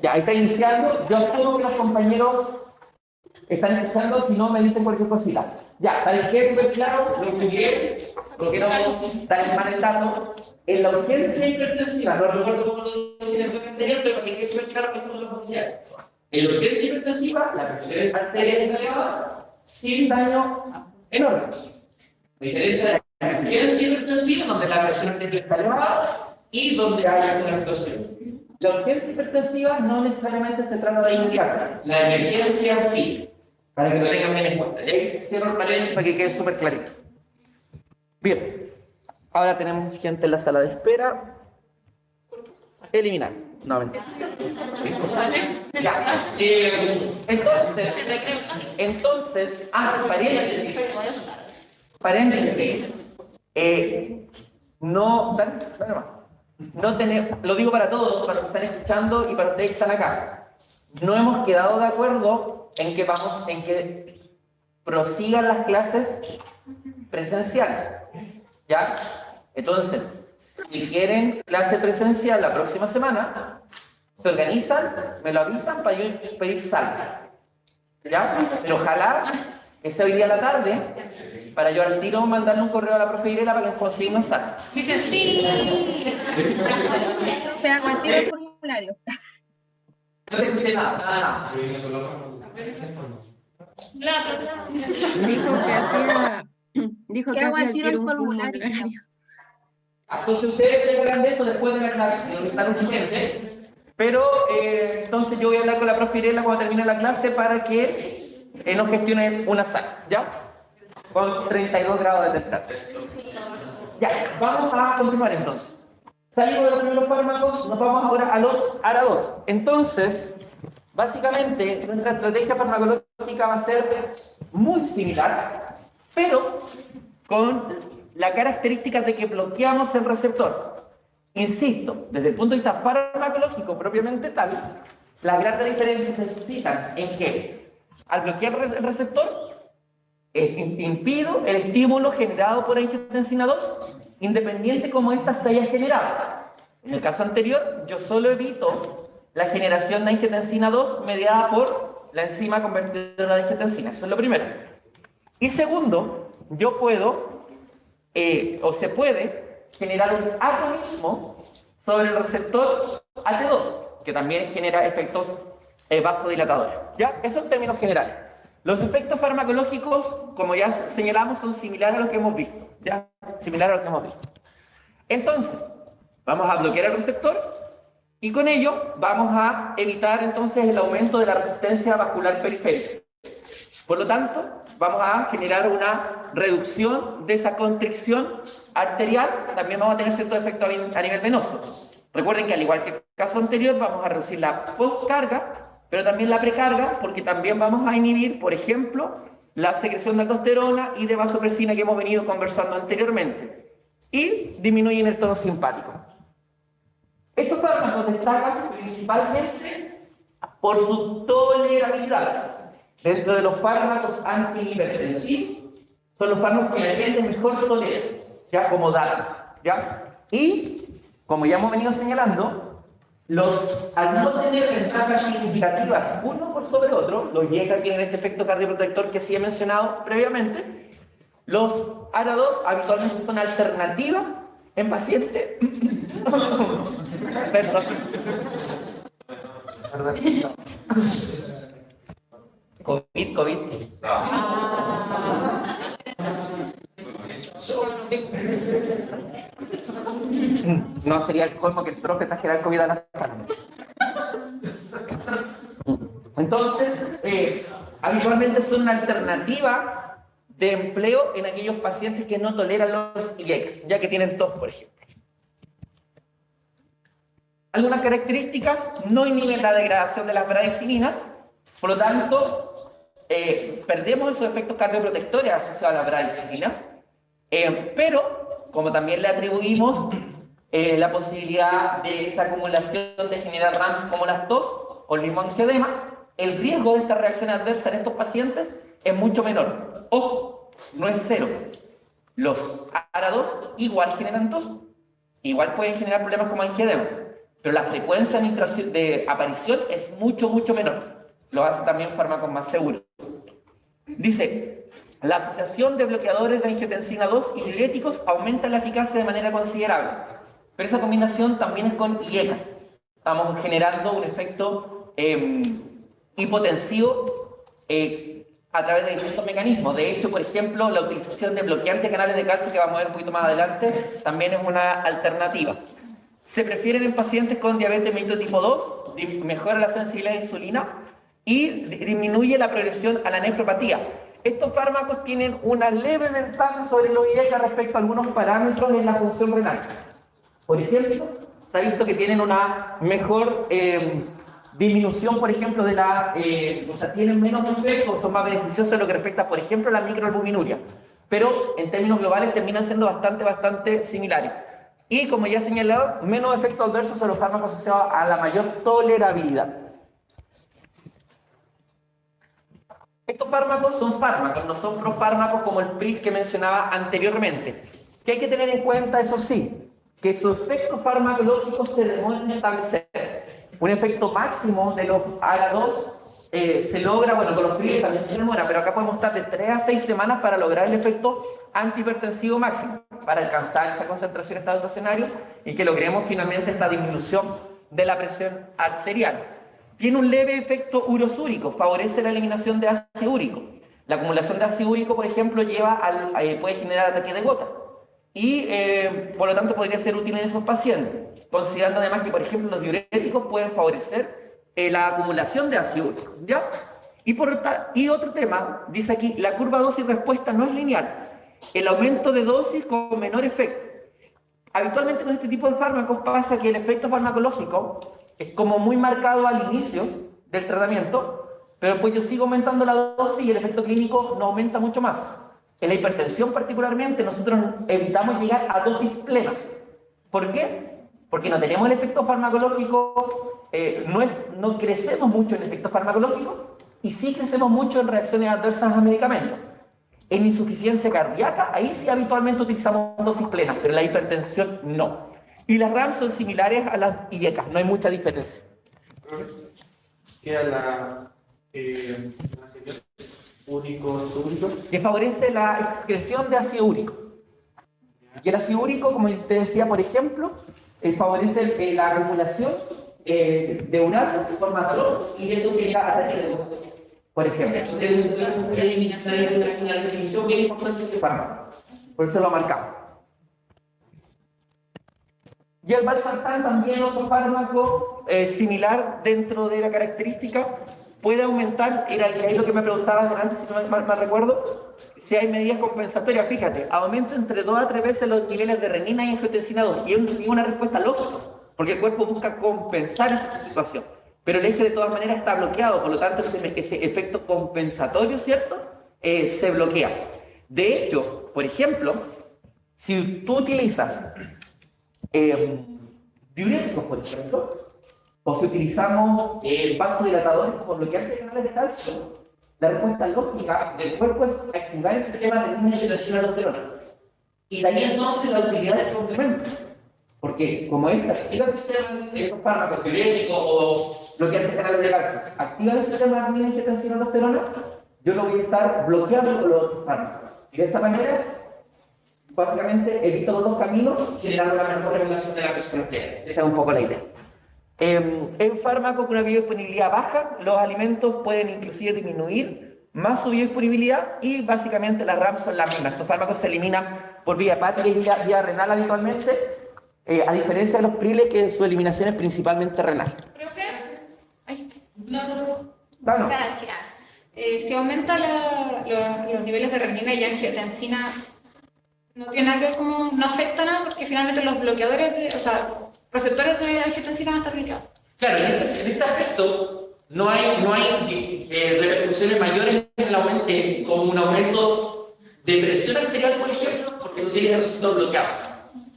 Ya, ahí está iniciando. Yo asumo que los compañeros están escuchando, si no me dicen cualquier cosita. Ya, para que quede súper claro, lo estudié, no quiero darles mal el dato. En la urgencia hipertensiva, no recuerdo cómo lo dije en el bloque anterior, pero para que quede súper claro que esto es lo oficial. En la urgencia hipertensiva, la presión arterial está elevada, sin daño en órganos. La diferencia de la urgencia hipertensiva, donde la presión arterial está elevada y donde hay una situación. La urgencia hipertensiva no necesariamente se trata de inmediata, la emergencia sí, para que lo tengan bien en cuenta. Y ahí cierro el paréntesis para que quede súper clarito. Bien, ahora tenemos gente en la sala de espera. Eliminar. No, mentira. Ya. Entonces, paréntesis. No, dale más. No tenemos, lo digo para todos, para los que están escuchando y para ustedes que están acá. No hemos quedado de acuerdo en que prosigan las clases presenciales. ¿Ya? Entonces, si quieren clase presencial la próxima semana, se organizan, me lo avisan para yo pedir sala. ¿Ya? Pero ojalá que sea hoy día a la tarde, para yo al tiro mandarle un correo a la profe Irela para que consiga una sala. Sí. Se hago el tiro el formulario. No te escuché nada. Dijo que hacía el tiro el formulario. Entonces ustedes tendrán de eso después de la clase, no están urgentes. Pero entonces yo voy a hablar con la profe Irela cuando termine la clase para que nos gestione una sala, ¿ya? Con 32 grados de temperatura. Ya, vamos a continuar entonces. Salimos de los primeros fármacos, nos vamos ahora a los ARA2. Entonces, básicamente, nuestra estrategia farmacológica va a ser muy similar, pero con la característica de que bloqueamos el receptor. Insisto, desde el punto de vista farmacológico propiamente tal, las grandes diferencias se suscitan en que al bloquear el receptor, impido el estímulo generado por angiotensina 2, independiente como ésta se haya generado. En el caso anterior, yo solo evito la generación de angiotensina 2 mediada por la enzima convertidora de angiotensina. Eso es lo primero. Y segundo, yo puedo, o se puede, generar un agonismo sobre el receptor AT2, que también genera efectos vasodilatadores. ¿Ya? Eso en términos generales. Los efectos farmacológicos, como ya señalamos, son similares a los que hemos visto. ¿Ya? Similares a los que hemos visto. Entonces, vamos a bloquear el receptor y con ello vamos a evitar entonces el aumento de la resistencia vascular periférica. Por lo tanto, vamos a generar una reducción de esa constricción arterial. También vamos a tener cierto efecto a nivel venoso. Recuerden que al igual que el caso anterior, vamos a reducir la postcarga, pero también la precarga, porque también vamos a inhibir, por ejemplo, la secreción de aldosterona y de vasopresina que hemos venido conversando anteriormente. Y disminuyen el tono simpático. Estos fármacos destacan principalmente por su tolerabilidad. Dentro de los fármacos antihipertensivos, son los fármacos que la gente mejor tolera, ya como dato, ¿ya? Y, como ya hemos venido señalando, al no tener ventajas significativas uno por sobre otro, los IECA tienen este efecto cardioprotector que sí he mencionado previamente, los ARA2 habitualmente son alternativas en pacientes... Perdón. COVID. No sería el colmo que el profe trajera el COVID a la sala. Entonces, habitualmente son una alternativa de empleo en aquellos pacientes que no toleran los IECAS, ya que tienen tos, por ejemplo. Algunas características: no inhiben la degradación de las bradicininas, por lo tanto, perdemos esos efectos cardioprotectores asociados a las bradicininas, pero como también le atribuimos la posibilidad de esa acumulación de generar RAMs como las tos o el mismo angioedema, el riesgo de esta reacción adversa en estos pacientes es mucho menor. Ojo, no es cero. Los ARA2 igual generan tos, igual pueden generar problemas como angioedema, pero la frecuencia de aparición es mucho, mucho menor. Lo hace también fármacos más seguros. Dice, la asociación de bloqueadores de angiotensina 2 y diuréticos aumenta la eficacia de manera considerable, pero esa combinación también es con IECA. Estamos generando un efecto hipotensivo a través de distintos mecanismos. De hecho, por ejemplo, la utilización de bloqueantes de canales de calcio, que vamos a ver un poquito más adelante, también es una alternativa. Se prefieren en pacientes con diabetes mellitus tipo 2, mejora la sensibilidad a la insulina y disminuye la progresión a la nefropatía. Estos fármacos tienen una leve ventaja sobre los IECA respecto a algunos parámetros en la función renal. Por ejemplo, se ha visto que tienen una mejor disminución, por ejemplo, de la... o sea, tienen menos efectos, son más beneficiosos en lo que respecta, por ejemplo, a la microalbuminuria. Pero en términos globales terminan siendo bastante similares. Y, como ya he señalado, menos efectos adversos en los fármacos asociados a la mayor tolerabilidad. Estos fármacos son fármacos, no son profármacos como el PRIL que mencionaba anteriormente. ¿Qué hay que tener en cuenta? Eso sí, que su efecto farmacológico se demuestra establecer. Un efecto máximo de los AGA2 se logra, bueno, con los PRIL también se demora, pero acá podemos estar de 3 a 6 semanas para lograr el efecto antihipertensivo máximo, para alcanzar esa concentración estacionaria y que logremos finalmente esta disminución de la presión arterial. Tiene un leve efecto urosúrico, favorece la eliminación de ácido úrico. La acumulación de ácido úrico, por ejemplo, puede generar ataques de gota y por lo tanto podría ser útil en esos pacientes, considerando además que, por ejemplo, los diuréticos pueden favorecer la acumulación de ácido úrico, ¿ya? Y otro tema, dice aquí, la curva dosis-respuesta no es lineal. El aumento de dosis con menor efecto. Habitualmente con este tipo de fármacos pasa que el efecto farmacológico es como muy marcado al inicio del tratamiento, pero pues yo sigo aumentando la dosis y el efecto clínico no aumenta mucho más. En la hipertensión particularmente nosotros evitamos llegar a dosis plenas. ¿Por qué? Porque no tenemos el efecto farmacológico, no crecemos mucho en el efecto farmacológico y sí crecemos mucho en reacciones adversas a medicamentos. En insuficiencia cardíaca, ahí sí habitualmente utilizamos dosis plenas, pero en la hipertensión no. Y las RAM son similares a las IECA, no hay mucha diferencia. Queda la úrico, que favorece la excreción de ácido úrico. Y el ácido úrico, como te decía, por ejemplo, favorece la acumulación de urato de forma calor y eso genera ataque de gota. Por ejemplo, es una definición bien importante de este fármaco. Por eso lo marcamos. Y el valsartán, también otro fármaco similar dentro de la característica, puede aumentar, era lo que me preguntabas antes, si no mal recuerdo, si hay medidas compensatorias. Fíjate, aumenta entre 2 a 3 veces los niveles de renina y angiotensina 2, y es una respuesta lógica, porque el cuerpo busca compensar esa situación. Pero el eje de todas maneras está bloqueado, por lo tanto ese efecto compensatorio, ¿cierto? Se bloquea. De hecho, por ejemplo, si tú utilizas diuréticos, por ejemplo, o si utilizamos vasodilatadores como bloqueantes de canales de calcio, la respuesta lógica del cuerpo es activar el sistema de renina-angiotensina aldosterona. Y de ahí entonces la utilidad del complemento. Porque como esta activa el sistema de estos fármacos diuréticos o bloqueantes de canales de calcio, activa el sistema de renina-angiotensina aldosterona, yo lo voy a estar bloqueando con los otros fármacos. Y de esa manera, básicamente, evito los dos caminos, generando la mejor regulación de la presión arterial. Esa es un poco la idea. En fármacos con una biodisponibilidad baja, los alimentos pueden inclusive disminuir más su biodisponibilidad y básicamente las RAM son las mismas. Estos fármacos se eliminan por vía hepática y vía renal habitualmente, a diferencia de los priles que su eliminación es principalmente renal. ¿Pero qué? Claro. Si aumenta los niveles de renina y angiotensina, no tiene nada que ver como, no afecta nada porque finalmente los bloqueadores, receptores de angiotensina van a estar bloqueados. Claro, en este aspecto no hay repercusiones mayores en el aumento, como un aumento de presión arterial, por ejemplo, porque no tienes el receptor bloqueado.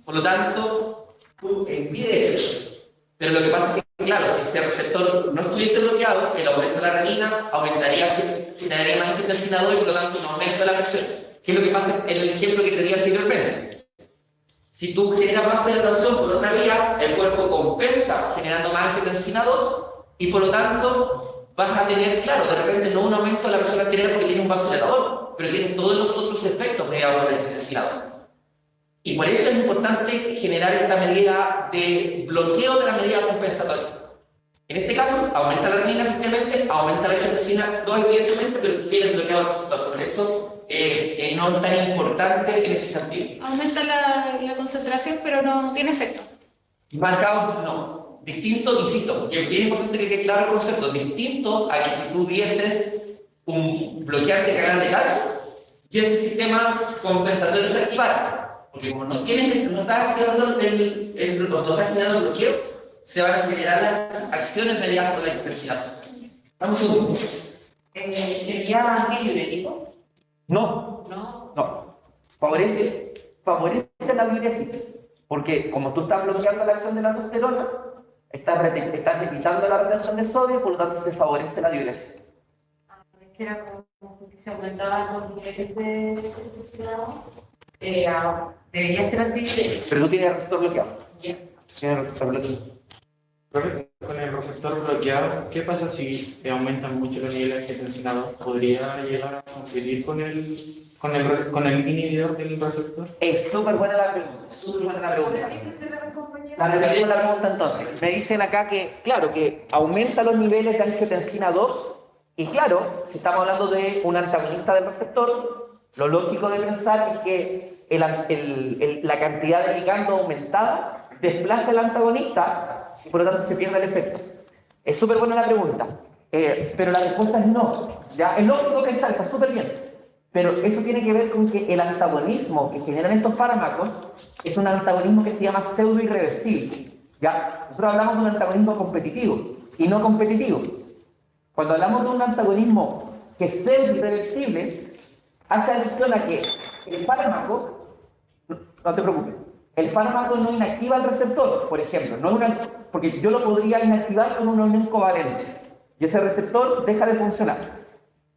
Por lo tanto, tú impides eso. Pero lo que pasa es que, claro, si ese receptor no estuviese bloqueado, el aumento de la renina generaría más angiotensina 2 y por lo tanto un aumento de la presión. ¿Qué es lo que pasa en el ejemplo que te di anteriormente? Si tú generas más vasodilatación por una vía, el cuerpo compensa generando más angiotensina 2 y por lo tanto vas a tener, claro, de repente no un aumento de la presión arterial porque tiene un vasodilatador, pero tiene todos los otros efectos mediados por la angiotensina 2. Y por eso es importante generar esta medida de bloqueo de la medida compensatoria. En este caso, aumenta la renina, efectivamente, aumenta la angiotensina 2, evidentemente, pero tiene bloqueo del receptor. Por eso no es tan importante en ese sentido. Aumenta la concentración, pero no tiene efecto. Marcado, no. Distinto, insisto, que es bien importante que quede claro el concepto. Distinto a que si tú dieses un bloqueante canal de calcio y ese sistema compensatorio se activara. Porque como no está generando el bloqueo, se van a generar las acciones mediadas por la intensidad. Vamos un segundo. ¿Sería antidiurético? No. No. No. Favorece la diuresis. Porque como tú estás bloqueando la acción de la aldosterona, estás evitando la retención de sodio y por lo tanto se favorece la diuresis. Es que era como que se aumentaban los niveles de testosterona. Debería ser antidiurético. Pero tú tienes el receptor bloqueado. Bien. Tienes el receptor bloqueado. Profe, con el receptor bloqueado, ¿qué pasa si aumentan mucho los niveles de angiotensina 2? ¿Podría llegar a competir con el inhibidor del receptor? Es súper buena la pregunta. Súper buena la pregunta. La repetimos la pregunta entonces. Me dicen acá que, claro, que aumenta los niveles de angiotensina 2 y claro, si estamos hablando de un antagonista del receptor, lo lógico de pensar es que la cantidad de ligando aumentada desplaza al antagonista y por lo tanto se pierde el efecto. Es súper buena la pregunta, pero la respuesta es no. ¿Ya? Es lógico pensar, está súper bien. Pero eso tiene que ver con que el antagonismo que generan estos fármacos es un antagonismo que se llama pseudo-irreversible. ¿Ya? Nosotros hablamos de un antagonismo competitivo y no competitivo. Cuando hablamos de un antagonismo que es pseudo-irreversible, hace alusión a que el fármaco, no te preocupes, el fármaco no inactiva el receptor, por ejemplo, porque yo lo podría inactivar con una unión covalente y ese receptor deja de funcionar.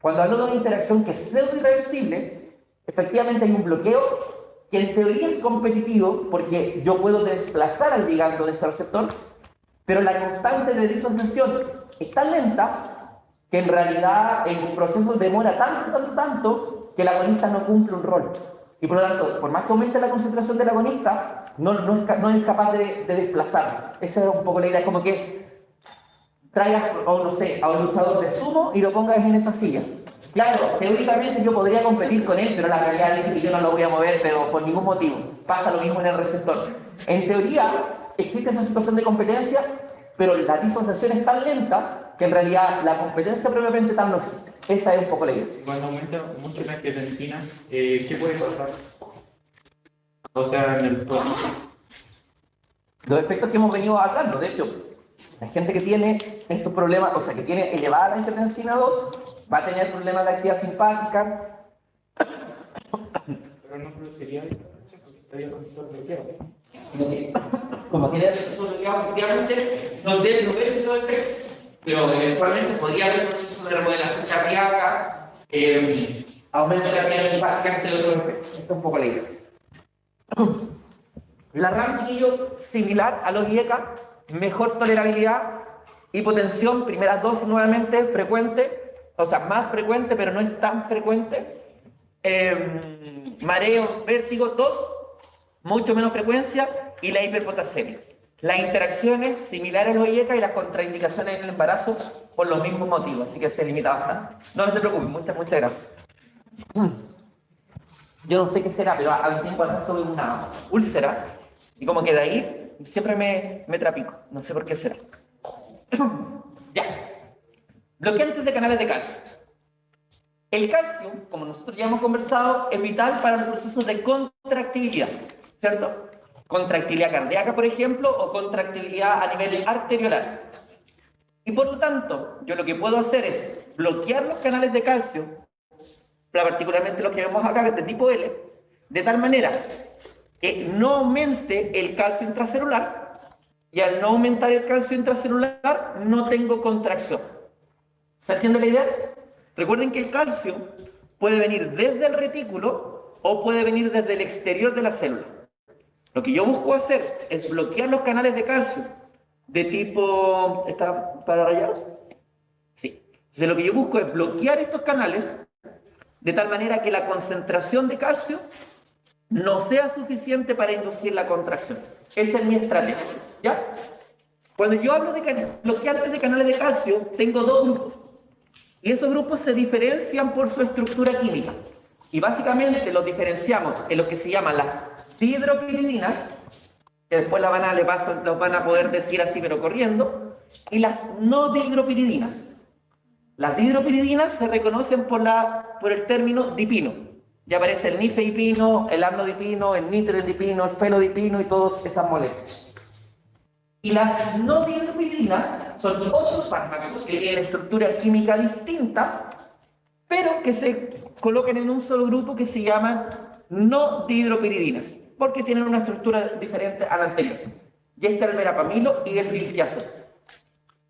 Cuando hablo de una interacción que es pseudo-irreversible, efectivamente hay un bloqueo que en teoría es competitivo porque yo puedo desplazar al ligando de ese receptor, pero la constante de disociación es tan lenta que en realidad el proceso demora tanto que el agonista no cumple un rol. Y por lo tanto, por más que aumente la concentración del agonista, no es capaz de desplazarlo. Esa es un poco la idea, es como que traigas, o no sé, a un luchador de sumo y lo pongas en esa silla. Claro, teóricamente yo podría competir con él, pero la realidad dice que yo no lo voy a mover, pero por ningún motivo. Pasa lo mismo en el receptor. En teoría, existe esa situación de competencia, pero la disociación es tan lenta que en realidad la competencia propiamente tal no existe. Esa es un poco la idea. Cuando aumenta mucho la angiotensina, ¿qué puede pasar? O sea, en el Los efectos que hemos venido hablando, de hecho, la gente que tiene estos problemas, o sea, que tiene elevada la angiotensina 2, va a tener problemas de actividad simpática. Pero no produciría diferencia porque estaría con todo bloqueado. Como tiene el receptor bloqueado, efectivamente, no ves esos efectos, pero eventualmente podría haber procesos de remodelación cardíaca, aumento de la actividad simpática, entre otros efectos. Esto es un poco la idea. La RAM, chiquillo, similar a los IECA, mejor tolerabilidad, hipotensión, primeras dosis nuevamente, frecuente, o sea, más frecuente, pero no es tan frecuente. Mareo, vértigo, tos, mucho menos frecuencia, y la hiperpotasemia. Las interacciones similares a los IECA y las contraindicaciones en el embarazo por los mismos motivos, así que se limita bastante. No te preocupes, muchas gracias. Yo no sé qué será, pero a veces cuando tuve una úlcera, y como que de ahí siempre me trapico, no sé por qué será. Ya. Bloqueantes de canales de calcio. El calcio, como nosotros ya hemos conversado, es vital para los procesos de contractibilidad, ¿cierto? Contractibilidad cardíaca, por ejemplo, o contractibilidad a nivel arteriolar. Y por lo tanto, yo lo que puedo hacer es bloquear los canales de calcio, particularmente los que vemos acá, que es de tipo L, de tal manera que no aumente el calcio intracelular, y al no aumentar el calcio intracelular, no tengo contracción. ¿Se entiende la idea? Recuerden que el calcio puede venir desde el retículo o puede venir desde el exterior de la célula. Lo que yo busco hacer es bloquear los canales de calcio de tipo... ¿Está para rayar? Sí. Entonces lo que yo busco es bloquear estos canales de tal manera que la concentración de calcio no sea suficiente para inducir la contracción. Esa es mi estrategia, ¿ya? Cuando yo hablo de bloqueantes de canales de calcio, tengo dos grupos. Y esos grupos se diferencian por su estructura química. Y básicamente los diferenciamos en lo que se llaman las dihidropiridinas, que después los van a poder decir así pero corriendo, y las no dihidropiridinas. Las dihidropiridinas se reconocen por el término dipino. Ya aparece el nifedipino, el amlodipino, el nitrodipino, el fenodipino y todas esas moléculas. Y las no dihidropiridinas son otros fármacos que tienen estructura química distinta, pero que se colocan en un solo grupo que se llaman no dihidropiridinas, porque tienen una estructura diferente a la anterior. Y este es el verapamilo y el diltiazol.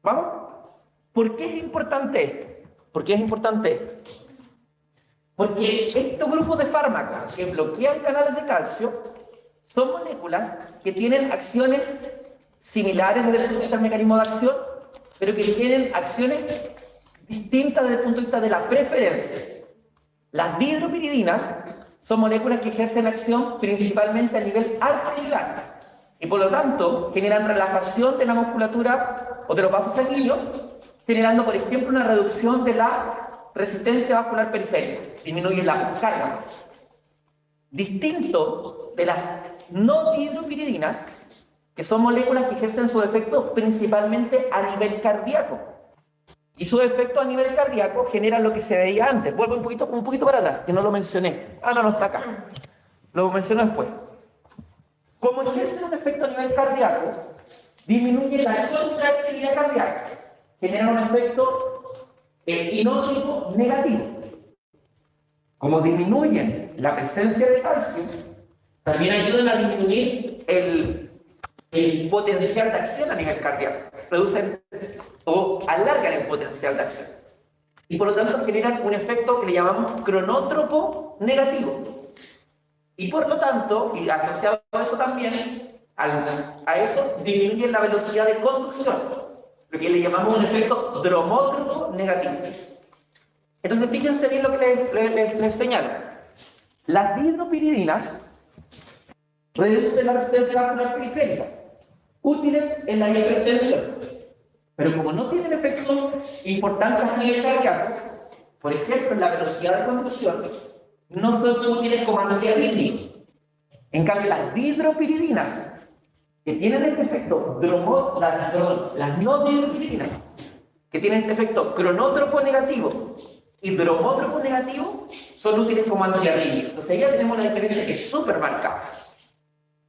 ¿Vamos? ¿Por qué es importante esto? ¿Por qué es importante esto? Porque estos grupos de fármacos que bloquean canales de calcio son moléculas que tienen acciones similares desde el punto de vista del mecanismo de acción, pero que tienen acciones distintas desde el punto de vista de la preferencia. Las dihidropiridinas son moléculas que ejercen acción principalmente a nivel arteriolar y por lo tanto generan relajación de la musculatura o de los vasos sanguíneos, generando por ejemplo una reducción de la resistencia vascular periférica, disminuye la carga. Distinto de las no dihidropiridinas, que son moléculas que ejercen su efecto principalmente a nivel cardíaco. Y su efecto a nivel cardíaco genera lo que se veía antes. Vuelvo un poquito para atrás, que no lo mencioné. No está acá. Lo menciono después. Como ejercen un efecto a nivel cardíaco, disminuye la contractilidad cardíaca. Genera un efecto inótico negativo. Como disminuyen la presencia de calcio, también ayudan a disminuir el potencial de acción a nivel cardíaco. Reducen o alargan el potencial de acción. Y por lo tanto generan un efecto que le llamamos cronótropo negativo. Y por lo tanto, y asociado a eso también, a eso disminuyen la velocidad de conducción, lo que le llamamos un efecto dromótropo negativo. Entonces fíjense bien lo que les señalo. Las dihidropiridinas reducen la resistencia vascular periférica, útiles en la hipertensión, pero como no tienen efectos importantes a nivel cardíaco, por ejemplo en la velocidad de conducción, no son útiles como antiarrítmicos. En cambio las dihidropiridinas, que tienen este efecto las no dihidropiridinas, que tienen este efecto cronótropo negativo y dromótropo negativo, son útiles como antiarrítmicos. Entonces ya tenemos una diferencia que es súper marcada.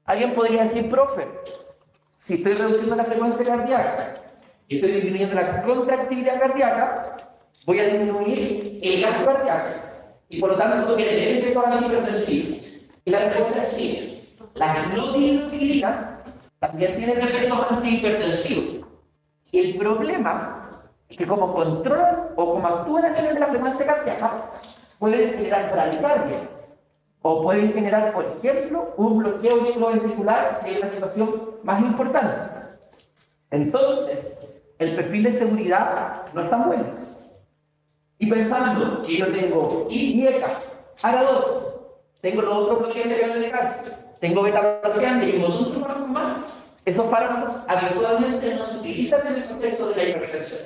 Alguien podría decir, profe, si estoy reduciendo la frecuencia cardíaca y estoy disminuyendo la contractilidad cardíaca, voy a disminuir el gasto cardíaco y por lo tanto tengo que tener efectos antihipertensivos. Y la respuesta es sí. Las no dihidropiridinas también tienen efectos antihipertensivos. Y el problema es que como controlan o como actúan a nivel de la frecuencia cardíaca, pueden generar bradicardia. O pueden generar, por ejemplo, un bloqueo microventricular si hay una situación más importante. Entonces, el perfil de seguridad no es tan bueno. Y pensando que yo tengo IECA, ARA2, tengo los otros bloqueantes de calcio, tengo beta-bloqueantes y un montón de fármacos más, esos fármacos habitualmente no se utilizan en el contexto de la hipertensión.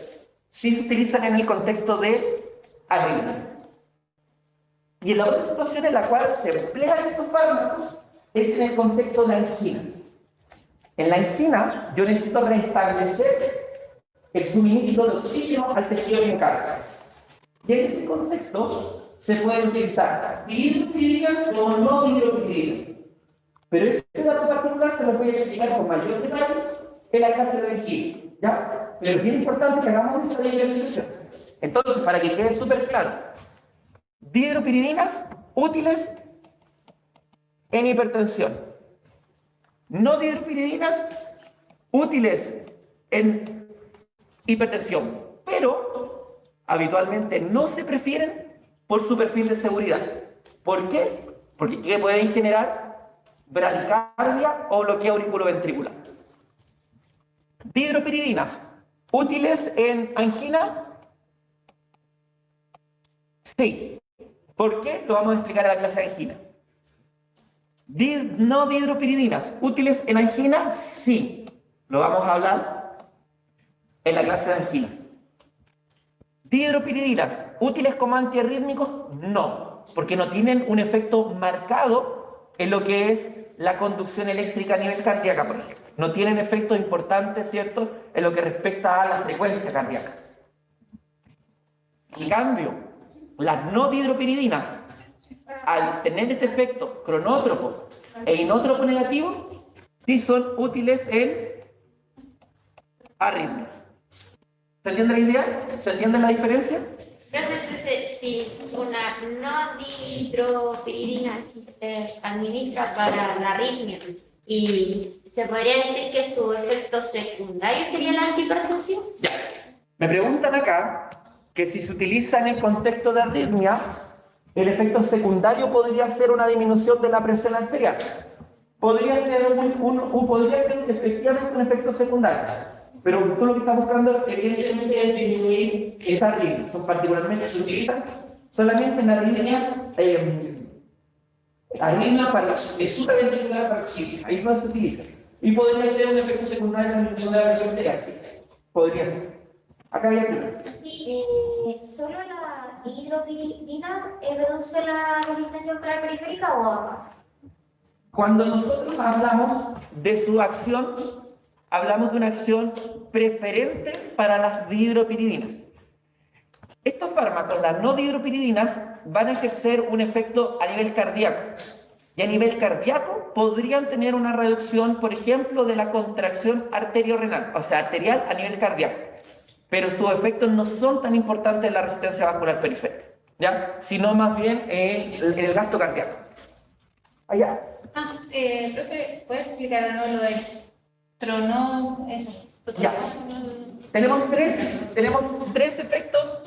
Sí se utilizan en el contexto de arritmia. Y en la otra situación en la cual se emplean estos fármacos es en el contexto de la angina. En la angina yo necesito restablecer el suministro de oxígeno al tejido miocardio. Y en ese contexto se pueden utilizar dihidropiridinas o no dihidropiridinas. Pero este dato particular se lo voy a explicar con mayor detalle en la clase de angina, ¿ya? Pero es bien importante que hagamos esa diferenciación. Entonces, para que quede súper claro, dihidropiridinas útiles en hipertensión. No dihidropiridinas útiles en hipertensión, pero habitualmente no se prefieren por su perfil de seguridad. ¿Por qué? Porque ¿qué pueden generar? bradicardia o bloqueo auriculoventricular. Dihidropiridinas, ¿útiles en angina? Sí. ¿Por qué? Lo vamos a explicar en la clase de angina. No dihidropiridinas, ¿útiles en angina? Sí. Lo vamos a hablar en la clase de angina. Dihidropiridinas, ¿útiles como antiarrítmicos? No, porque no tienen un efecto marcado en lo que es la conducción eléctrica a nivel cardíaca, por ejemplo. No tienen efectos importantes, ¿cierto?, en lo que respecta a la frecuencia cardíaca. En cambio, las no dihidropiridinas, al tener este efecto cronótropo e inótropo negativo, sí son útiles en arritmias. ¿Se entiende la idea? ¿Se entiende la diferencia? Entonces, si una no dihidropiridina se administra para la arritmia y se podría decir que su efecto secundario sería la antihipertensión. Ya. Me preguntan acá que si se utiliza en el contexto de arritmia, el efecto secundario podría ser una disminución de la presión arterial. Podría ser efectivamente un efecto secundario. Pero tú lo que estás buscando evidentemente es disminuir esa arritmia. Particularmente se utilizan solamente en arritmias supraventricular paroxística. Ahí no se utiliza. Y podría ser un efecto secundario en la disminución de la presión arterial. Sí, podría ser. Acá había primero. Sí, ¿solo la dihidropiridina reduce la resistencia ocular periférica o ambas? Cuando nosotros hablamos de su acción, hablamos de una acción preferente para las dihidropiridinas. Estos fármacos, las no dihidropiridinas, van a ejercer un efecto a nivel cardíaco. Y a nivel cardíaco podrían tener una reducción, por ejemplo, de la contracción arteriorrenal, o sea, arterial a nivel cardíaco. Pero sus efectos no son tan importantes en la resistencia vascular periférica, ¿ya? Sino más bien en el gasto cardíaco. Allá. Profe, ¿puedes explicar lo de trono? Ya. Tenemos tres efectos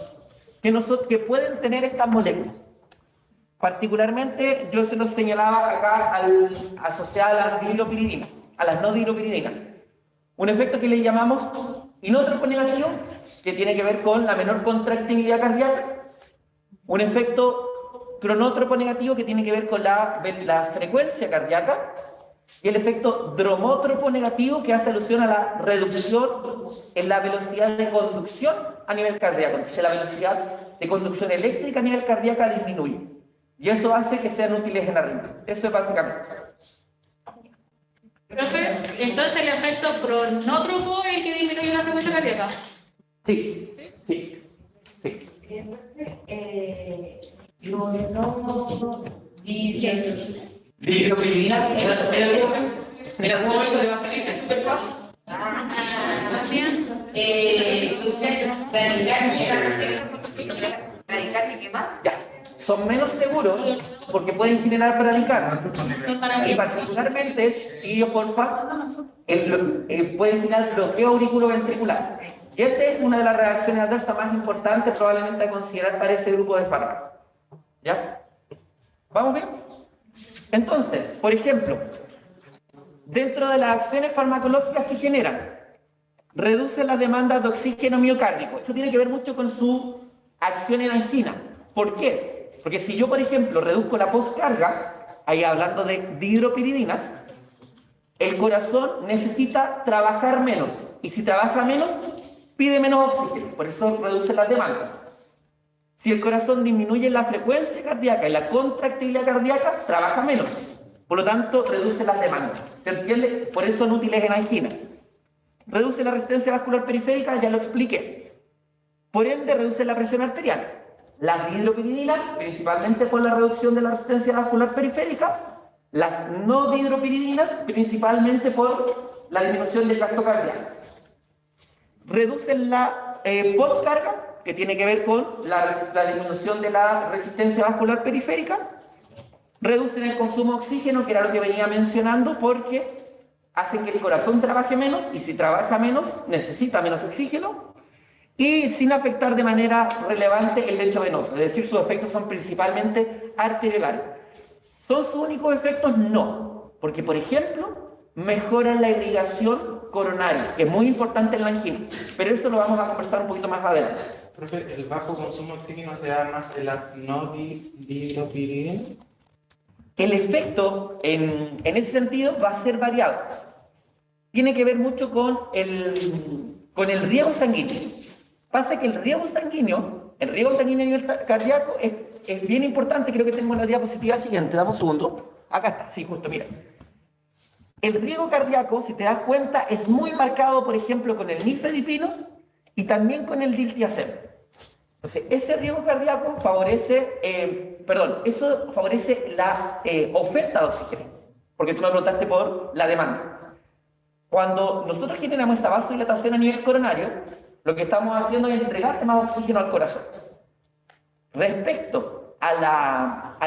que pueden tener estas moléculas. Particularmente, yo se los señalaba acá asociado a las dihidropiridinas, a las no dihidropiridinas. Un efecto que le llamamos inótropo negativo, que tiene que ver con la menor contractibilidad cardíaca. Un efecto cronótropo negativo, que tiene que ver con la frecuencia cardíaca. Y el efecto dromótropo negativo, que hace alusión a la reducción en la velocidad de conducción a nivel cardíaco. Entonces, la velocidad de conducción eléctrica a nivel cardíaco disminuye. Y eso hace que sean útiles en arritmia. Eso es básicamente. Profe, entonces el efecto cronótropo es el que disminuye la frecuencia cardíaca. Sí. Dihidropiridinas, en algún momento le va a salir súper fácil. Radical, ¿qué más? Ya. Son menos seguros porque pueden generar bradicardia. Y particularmente, si yo porfa, pueden generar bloqueo auriculoventricular. Y esa es una de las reacciones adversas más importantes probablemente a considerar para ese grupo de fármacos. ¿Ya? ¿Vamos bien? Entonces, por ejemplo, dentro de las acciones farmacológicas que generan, reducen las demandas de oxígeno miocárdico. Eso tiene que ver mucho con su acción en angina. ¿Por qué? Porque si yo, por ejemplo, reduzco la postcarga, ahí hablando de dihidropiridinas, el corazón necesita trabajar menos. Y si trabaja menos, pide menos oxígeno. Por eso reduce las demandas. Si el corazón disminuye la frecuencia cardíaca y la contractibilidad cardíaca, trabaja menos. Por lo tanto, reduce las demandas. ¿Se entiende? Por eso son útiles en angina. Reduce la resistencia vascular periférica, ya lo expliqué. Por ende, reduce la presión arterial. Las dihidropiridinas, principalmente por la reducción de la resistencia vascular periférica. Las no dihidropiridinas, principalmente por la disminución del gasto cardíaco. Reducen la postcarga, que tiene que ver con la disminución de la resistencia vascular periférica. Reducen el consumo de oxígeno, que era lo que venía mencionando, porque hacen que el corazón trabaje menos, y si trabaja menos, necesita menos oxígeno, y sin afectar de manera relevante el lecho venoso, es decir, sus efectos son principalmente arteriolares. ¿Son sus únicos efectos? No. porque, por ejemplo, mejoran la irrigación coronaria, que es muy importante en la angina, pero eso lo vamos a conversar un poquito más adelante. Profe, ¿el bajo consumo de oxígeno se da más en la no dihidropiridina? El efecto en ese sentido va a ser variado. Tiene que ver mucho con el riego sanguíneo. Pasa que el riego sanguíneo a nivel cardíaco es bien importante. Creo que tengo la diapositiva siguiente. Dame un segundo. Acá está, sí, justo, mira. El riego cardíaco, si te das cuenta, es muy marcado, por ejemplo, con el nifedipino y también con el diltiazem. Entonces, ese riego cardíaco favorece, eso favorece la oferta de oxígeno, porque tú me preguntaste por la demanda. Cuando nosotros generamos esa vasodilatación a nivel coronario, lo que estamos haciendo es entregarte más oxígeno al corazón. Respecto a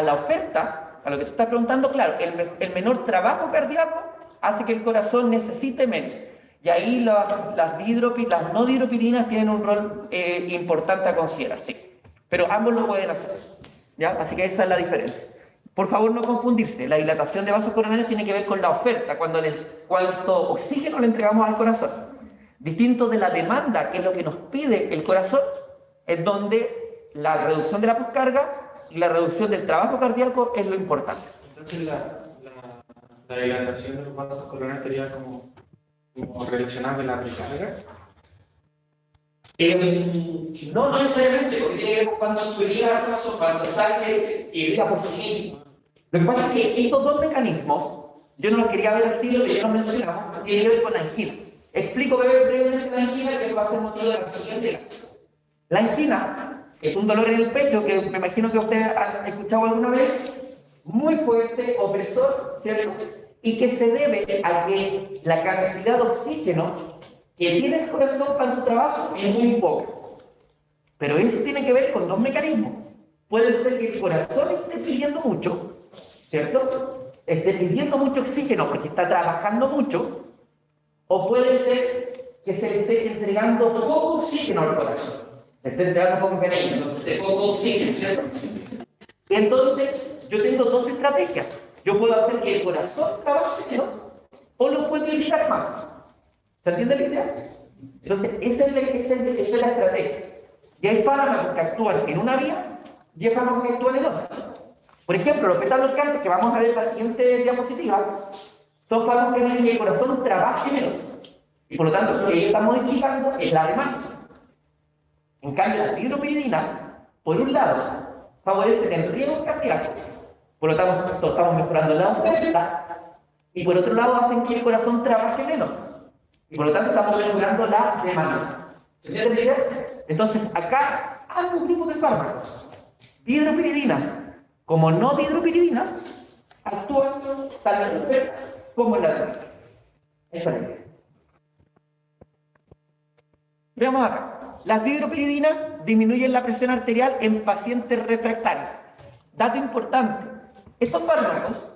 la oferta, a lo que tú estás preguntando, claro, el menor trabajo cardíaco hace que el corazón necesite menos. Y ahí las no dihidropiridinas tienen un rol importante a considerar, sí. Pero ambos lo pueden hacer, ¿ya? Así que esa es la diferencia. Por favor, no confundirse. La dilatación de vasos coronarios tiene que ver con la oferta, cuánto oxígeno le entregamos al corazón. Distinto de la demanda, que es lo que nos pide el corazón, es donde la reducción de la poscarga y la reducción del trabajo cardíaco es lo importante. Entonces, la dilatación de los vasos coronarios sería como relacionada con la recarga. No necesariamente, porque tiene que ver con cuánto tú irrigas al corazón, cuánto sangre irriga por sí mismo. Lo que pasa es que estos dos mecanismos, yo no los quería ver al tiro, pero ya los mencionamos, tienen que ver con la angina. Explico brevemente la angina, que eso va a ser motivo de la siguiente clase. La angina es un dolor en el pecho, que me imagino que ustedes han escuchado alguna vez, muy fuerte, opresor, ¿cierto? Y que se debe a que la cantidad de oxígeno que tiene el corazón para su trabajo es muy poca. Pero eso tiene que ver con dos mecanismos. Puede ser que el corazón esté pidiendo mucho, ¿cierto? Esté pidiendo mucho oxígeno porque está trabajando mucho, o puede ser que se le esté entregando poco oxígeno al corazón. Se esté entregando poco cariño, entonces poco oxígeno, ¿cierto? Y entonces yo tengo dos estrategias. Yo puedo hacer que el corazón trabaje menos o lo puedo irrigar más. ¿Se entiende la idea? Entonces, esa es la estrategia. Y hay fármacos que actúan en una vía y hay fármacos que actúan en otra. Por ejemplo, los beta-bloqueantes, que vamos a ver en la siguiente diapositiva, son fármacos que hacen que el corazón trabaje menos. Y por lo tanto, lo que ellos están modificando es la demanda. En cambio, las dihidropiridinas, por un lado, favorecen el riego cardíaco. Por lo tanto, estamos mejorando la oferta. Y por otro lado, hacen que el corazón trabaje menos. Y por lo tanto, estamos mejorando la demanda. ¿Se entiende? Entonces, acá, ambos grupos de fármacos, dihidropiridinas como no dihidropiridinas, actúan tanto en la oferta como en la demanda. Esa es la idea. Veamos acá. Las dihidropiridinas disminuyen la presión arterial en pacientes refractarios. Dato importante. Estos fármacos,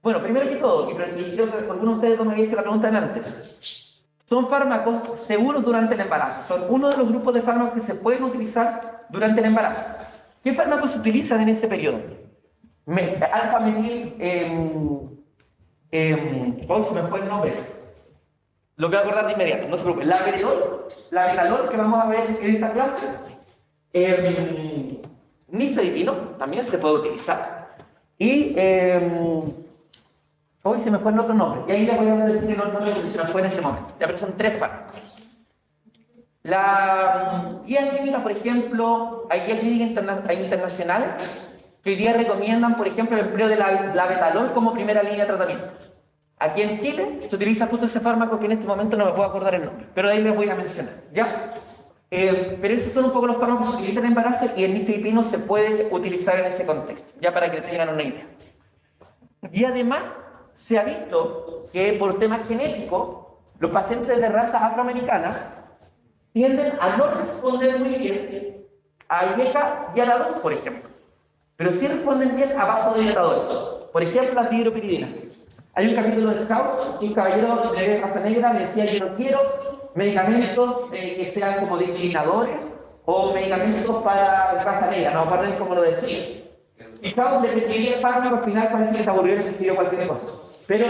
bueno, primero que todo, y creo que algunos de ustedes no me habían hecho la pregunta antes, son fármacos seguros durante el embarazo. Son uno de los grupos de fármacos que se pueden utilizar durante el embarazo. ¿Qué fármacos se utilizan en ese periodo? Alfa-metil, hoy se me fue el nombre. Lo voy a acordar de inmediato, no se preocupen. La betalol, que vamos a ver en esta clase. Nifedipino, también se puede utilizar. Y hoy se me fue el otro nombre. Y ahí le voy a decir el otro nombre que se me fue en este momento. Ya, pero son 3 fármacos. La guía clínica, por ejemplo, hay guías clínicas internacionales que hoy día recomiendan, por ejemplo, el empleo de la betalol como primera línea de tratamiento. Aquí en Chile se utiliza justo ese fármaco que en este momento no me puedo acordar el nombre, pero ahí les voy a mencionar, ¿ya? Pero esos son un poco los fármacos que se utilizan en embarazo y el nifedipino se puede utilizar en ese contexto, ya para que tengan una idea. Y además se ha visto que por temas genéticos, los pacientes de raza afroamericana tienden a no responder muy bien a IECA y a la 2, por ejemplo, pero sí responden bien a vasodilatadores, por ejemplo las dihidropiridinas. Hay un capítulo de House que un caballero de raza negra me decía: yo no quiero medicamentos que sean como discriminadores o medicamentos para raza negra, no para él como lo decía. Y House le prescribía el fármaco, al final parece que se aburrió y le prescribió cualquier cosa. pero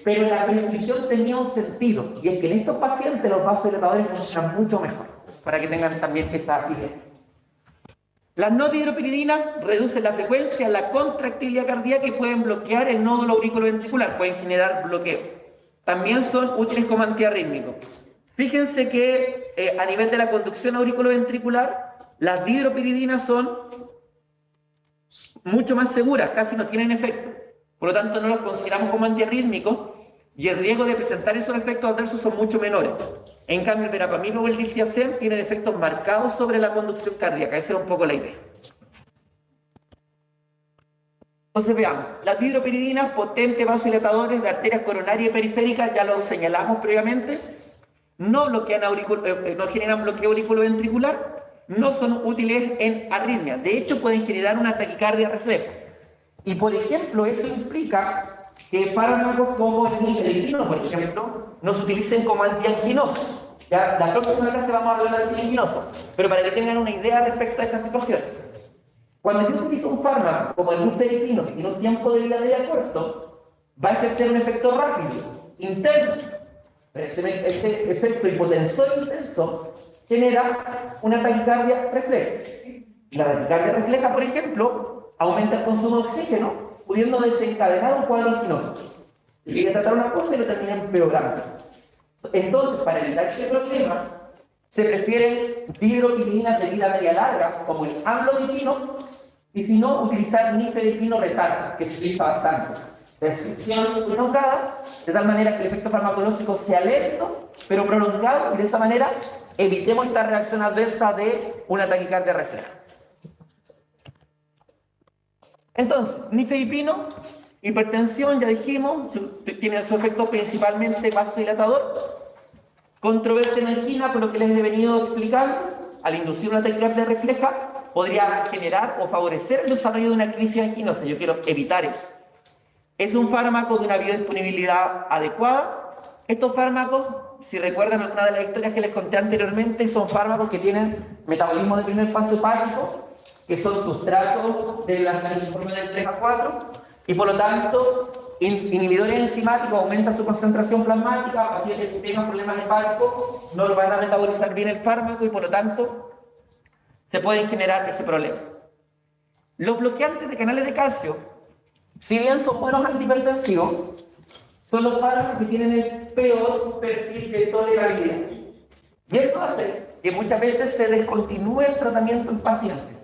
la prescripción tenía un sentido, y es que en estos pacientes los vasodilatadores funcionan mucho mejor, para que tengan también esa idea. Las no dihidropiridinas reducen la frecuencia, la contractilidad cardíaca y pueden bloquear el nódulo auriculoventricular, pueden generar bloqueo. También son útiles como antiarrítmicos. Fíjense que a nivel de la conducción auriculoventricular, las dihidropiridinas son mucho más seguras, casi no tienen efecto. Por lo tanto, no los consideramos como antiarrítmicos y el riesgo de presentar esos efectos adversos son mucho menores. En cambio, el verapamil o el diltiazem tienen efectos marcados sobre la conducción cardíaca. Esa era un poco la idea. Entonces veamos, las dihidropiridinas, potentes vasodilatadores de arterias coronarias y periféricas, ya lo señalamos previamente, no generan bloqueo auriculoventricular, no son útiles en arritmias. De hecho, pueden generar una taquicardia refleja. Y por ejemplo, eso implica que fármacos como el nifedipino, por ejemplo, no se utilicen como antianginosos. Ya, la próxima clase vamos a hablar de antianginosos, pero para que tengan una idea respecto a esta situación. Cuando yo utilizo un fármaco como el nifedipino, que tiene un tiempo de vida media corto, va a ejercer un efecto rápido, intenso. Este efecto hipotensor intenso genera una taquicardia refleja. La taquicardia refleja, por ejemplo, aumenta el consumo de oxígeno, pudiendo desencadenar un cuadro anginoso. Y quería tratar una cosa y lo termina empeorando. Entonces, para evitar ese problema, se prefieren dihidropiridinas de vida media larga, como el amlodipino, y si no, utilizar nifedipino retardo, que se utiliza bastante. Restricción prolongada, de tal manera que el efecto farmacológico sea lento, pero prolongado, y de esa manera evitemos esta reacción adversa de una taquicardia refleja. Entonces, nifedipino, hipertensión, ya dijimos, tiene su efecto principalmente vasodilatador. Controversia en angina, por lo que les he venido explicando, al inducir una taquicardia refleja, podría generar o favorecer el desarrollo de una crisis anginosa. Yo quiero evitar eso. Es un fármaco de una biodisponibilidad adecuada. Estos fármacos, si recuerdan alguna de las historias que les conté anteriormente, son fármacos que tienen metabolismo de primer paso hepático, que son sustratos de la angiospermia del 3 a 4, y por lo tanto, inhibidores enzimáticos aumentan su concentración plasmática, pacientes que tengan problemas hepáticos no van a metabolizar bien el fármaco y por lo tanto se pueden generar ese problema. Los bloqueantes de canales de calcio, si bien son buenos antihipertensivos, son los fármacos que tienen el peor perfil de tolerabilidad. Y eso hace que muchas veces se descontinúe el tratamiento en pacientes.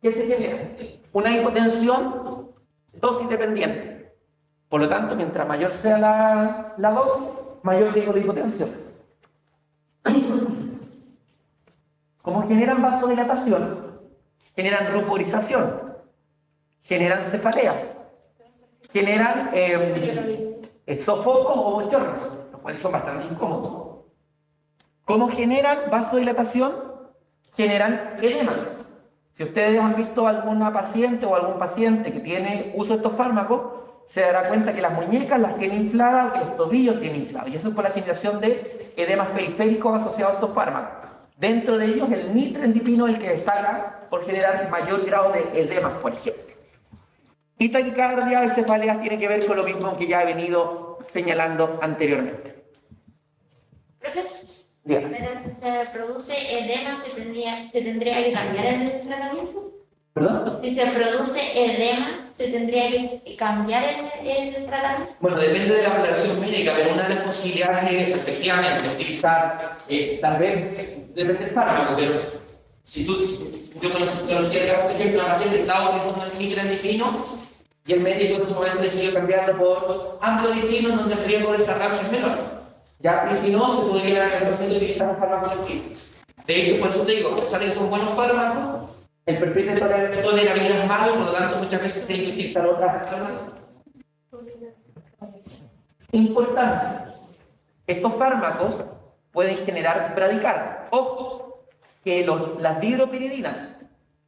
¿Qué se genera? Una hipotensión dosis dependiente. Por lo tanto, mientras mayor sea la dosis, mayor riesgo de hipotensión. Como generan vasodilatación, generan ruforización, generan cefalea, generan sofocos o bochornos, los cuales son bastante incómodos. ¿Cómo generan vasodilatación? Generan edemas. Si ustedes han visto alguna paciente o algún paciente que tiene uso de estos fármacos, se dará cuenta que las muñecas las tienen infladas, que los tobillos tienen inflados. Y eso es por la generación de edemas periféricos asociados a estos fármacos. Dentro de ellos, el nitrendipino es el que destaca por generar mayor grado de edemas, por ejemplo. Y taquicardia y cefaleas tienen que ver con lo mismo que ya he venido señalando anteriormente. Dígame. Pero si se produce edema, ¿se tendría que cambiar el tratamiento? ¿Perdón? Si se produce edema, ¿se tendría que cambiar el tratamiento? Bueno, depende de la valoración médica, pero una de las posibilidades es efectivamente utilizar, tal vez, depende del fármaco, pero si yo conocí el caso, por ejemplo, una paciente que estaba utilizando el nitrendipino y el médico en su momento decidió cambiarlo por amlodipino, donde el riesgo de desarrollarse es menor. ¿Ya? Y si no, se podría eventualmente utilizar un fármaco antibiótico. De hecho, por eso te digo, a pesar de que son buenos fármacos, el perfil de tolerabilidad es malo, por lo tanto, muchas veces tienen que utilizar otras alternativas. Importante, estos fármacos pueden generar bradicardia. Ojo, que las dihidropiridinas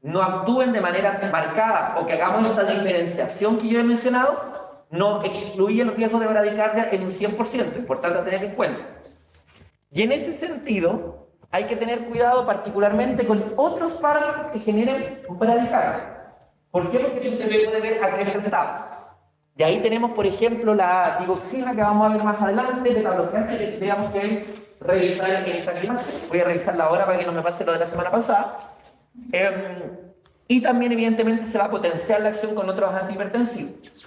no actúen de manera marcada o que hagamos esta diferenciación que yo he mencionado, no excluye el riesgo de bradicardia en un 100%, importante tener en cuenta. Y en ese sentido, hay que tener cuidado particularmente con otros fármacos que generen bradicardia. ¿Por qué? Porque eso se puede ver acrecentado. Y ahí tenemos, por ejemplo, la digoxina que vamos a ver más adelante, de la bloqueante que tendríamos que revisar en esta clase. Voy a revisarla ahora para que no me pase lo de la semana pasada. Y también, evidentemente, se va a potenciar la acción con otros antihipertensivos.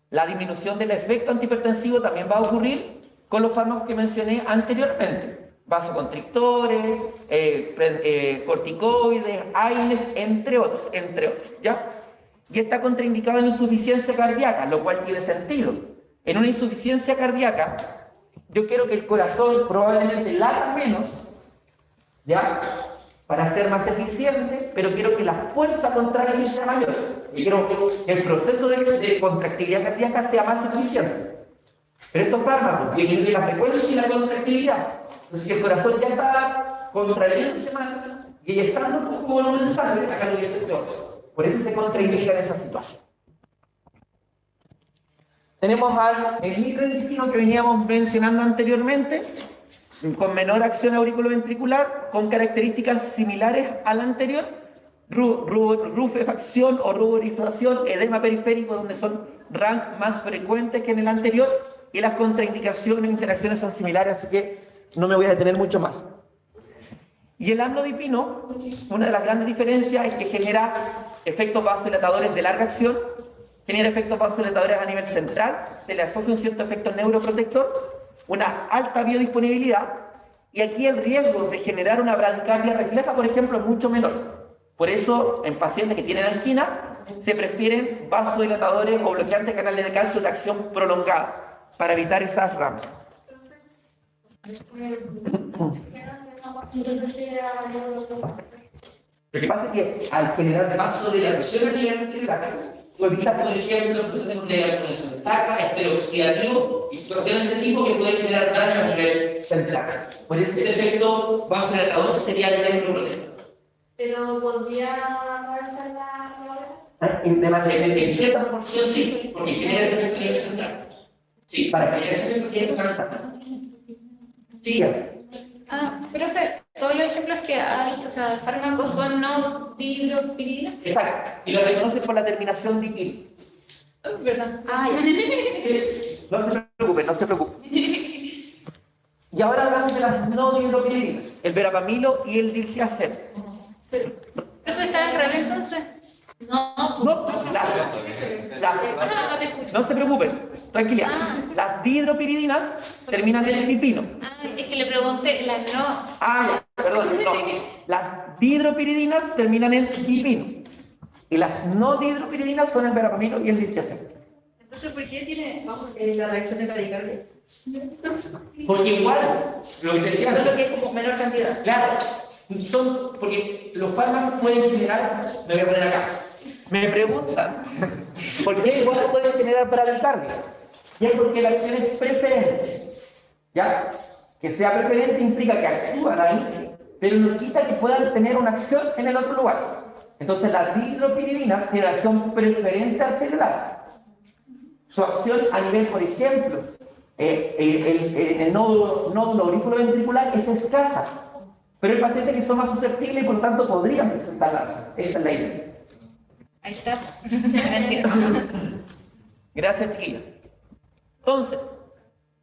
La disminución del efecto antihipertensivo también va a ocurrir con los fármacos que mencioné anteriormente. Vasoconstrictores, corticoides, AINES, entre otros, ¿ya? Y está contraindicado en insuficiencia cardíaca, lo cual tiene sentido. En una insuficiencia cardíaca, yo quiero que el corazón probablemente lata menos, ¿ya? Para ser más eficiente, pero quiero que la fuerza contraria sea mayor. Y quiero que el proceso de contractilidad cardíaca sea más eficiente. Pero estos fármacos disminuyen la frecuencia y la contractilidad. Entonces, si el corazón ya está contrayéndose más y estando un poco volumen de sangre, acá lo dice peor. Por eso se contraindica en esa situación. Tenemos al nitrendifino que veníamos mencionando anteriormente, con menor acción auriculoventricular, con características similares a la anterior, rufefacción o ruborización, edema periférico, donde son RANS más frecuentes que en el anterior, y las contraindicaciones e interacciones son similares, así que no me voy a detener mucho más. Y el amlodipino, una de las grandes diferencias es que genera efectos vasodilatadores de larga acción, genera efectos vasodilatadores a nivel central, se le asocia un cierto efecto neuroprotector, una alta biodisponibilidad, y aquí el riesgo de generar una bradicardia refleja, por ejemplo, es mucho menor. Por eso, en pacientes que tienen angina, se prefieren vasodilatadores o bloqueantes de canales de calcio de acción prolongada, para evitar esas ramas. Lo que pasa es que al generar vasodilatación a nivel ventricular, tú evitas, por ejemplo, procesos de acción taca, esteroxidativo y situaciones de ese tipo que pueden generar daño a nivel central. Por eso este efecto vasodilatador sería el neuroprotector. Pero podría pasar la En cierta proporción sí, porque genera ese efecto a nivel central. Sí, para generar ese efecto tiene que cabeza. Sí, Profe, todos los ejemplos que hay, o sea, fármacos son no dihidropirina. exacto, y lo reconoce por la terminación dipil. ¿Verdad? ya. Sí, no se preocupe, no se preocupe. Y ahora hablamos de las no dihidropiridinas, el verapamilo y el diltiazem. ¿Eso está al revés entonces? No, no te escucho. No se preocupen, tranquilidad. Las dihidropiridinas terminan en dipino. Es que le pregunté, la no. Perdón, no. Las dihidropiridinas terminan en dipino. Y las no dihidropiridinas son el verapamilo y el diltiazem. Entonces, ¿por qué tiene la reacción de bradicardia? Porque igual, lo que decía, Solo que es como menor cantidad. claro, porque los fármacos pueden generar, me voy a poner acá, me preguntan, ¿por qué igual pueden generar bradicardia? Y es porque la acción es preferente, ¿ya? Que sea preferente implica que actúan ahí, pero no quita que puedan tener una acción en el otro lugar. Entonces las dihidropiridinas tienen acción preferente al celular. Su acción a nivel, por ejemplo, el nódulo auriculoventricular es escasa, pero hay pacientes que son más susceptibles y por lo tanto podrían presentarla. Esa es la idea. Ahí está. Gracias, chiquilla. Entonces,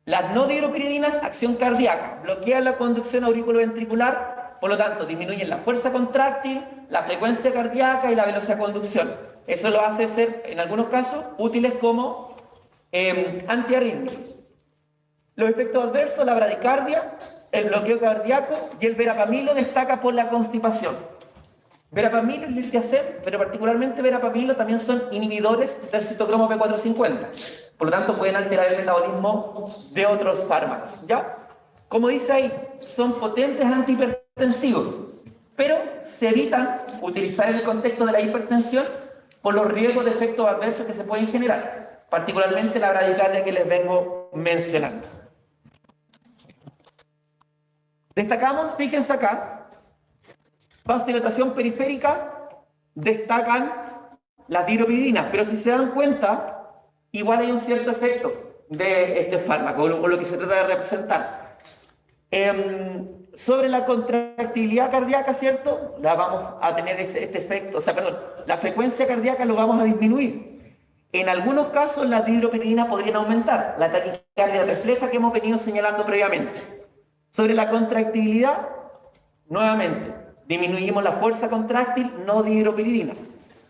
las no dihidropiridinas, acción cardíaca, bloquean la conducción auriculoventricular, por lo tanto, disminuyen la fuerza contráctil, la frecuencia cardíaca y la velocidad de conducción. Eso lo hace ser, en algunos casos, útiles como antiarrítmicos. Los efectos adversos, la bradicardia, el bloqueo cardíaco y el verapamilo destaca por la constipación. Verapamilo y diltiazem, pero particularmente verapamilo, también son inhibidores del citocromo P450. Por lo tanto, pueden alterar el metabolismo de otros fármacos, ¿ya? Como dice ahí, son potentes antihipertensivos, pero se evitan utilizar en el contexto de la hipertensión por los riesgos de efectos adversos que se pueden generar, particularmente la bradicardia que les vengo mencionando. Destacamos, fíjense acá, vasodilatación periférica, destacan las dihidropiridinas, pero si se dan cuenta, igual hay un cierto efecto de este fármaco, o lo que se trata de representar. Sobre la contractilidad cardíaca, ¿cierto? La vamos a tener este efecto, la frecuencia cardíaca lo vamos a disminuir. En algunos casos las dihidropyridina podrían aumentar, la taquicardia refleja que hemos venido señalando previamente. Sobre la contractibilidad, nuevamente, disminuimos la fuerza contráctil, no dihidropyridina.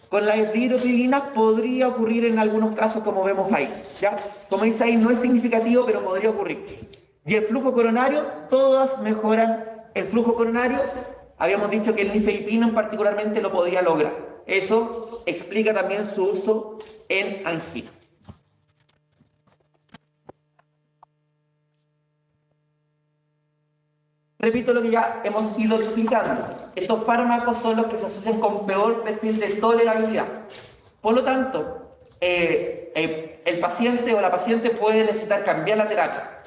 Con la dihidropyridina podría ocurrir en algunos casos, como vemos ahí, ¿ya? Como dice ahí, no es significativo, pero podría ocurrir. Y el flujo coronario, todas mejoran el flujo coronario. Habíamos dicho que el nifedipino particularmente lo podía lograr. Eso explica también su uso en angina. Repito lo que ya hemos ido explicando. Estos fármacos son los que se asocian con peor perfil de tolerabilidad. Por lo tanto, el paciente o la paciente puede necesitar cambiar la terapia.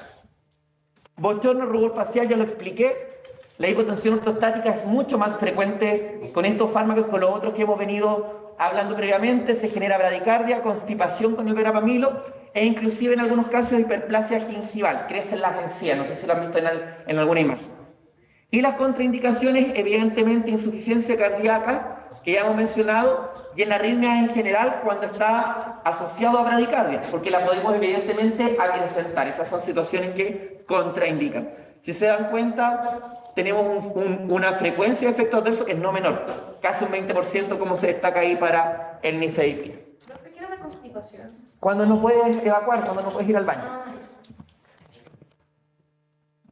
Bochorno, rubor facial, ya lo expliqué. La hipotensión ortostática es mucho más frecuente con estos fármacos que con los otros que hemos venido hablando previamente. Se genera bradicardia, constipación con el verapamilo e inclusive en algunos casos hiperplasia gingival. Crecen las encías, no sé si lo han visto en alguna imagen. Y las contraindicaciones, evidentemente, insuficiencia cardíaca, que ya hemos mencionado, y en arritmias en general cuando está asociado a bradicardia, porque la podemos evidentemente acrecentar. Esas son situaciones que contraindican. Si se dan cuenta, tenemos una frecuencia de efectos adversos que es no menor, casi un 20% como se destaca ahí para el nifedipino. ¿Qué era la constipación? Cuando no puedes evacuar, cuando no puedes ir al baño.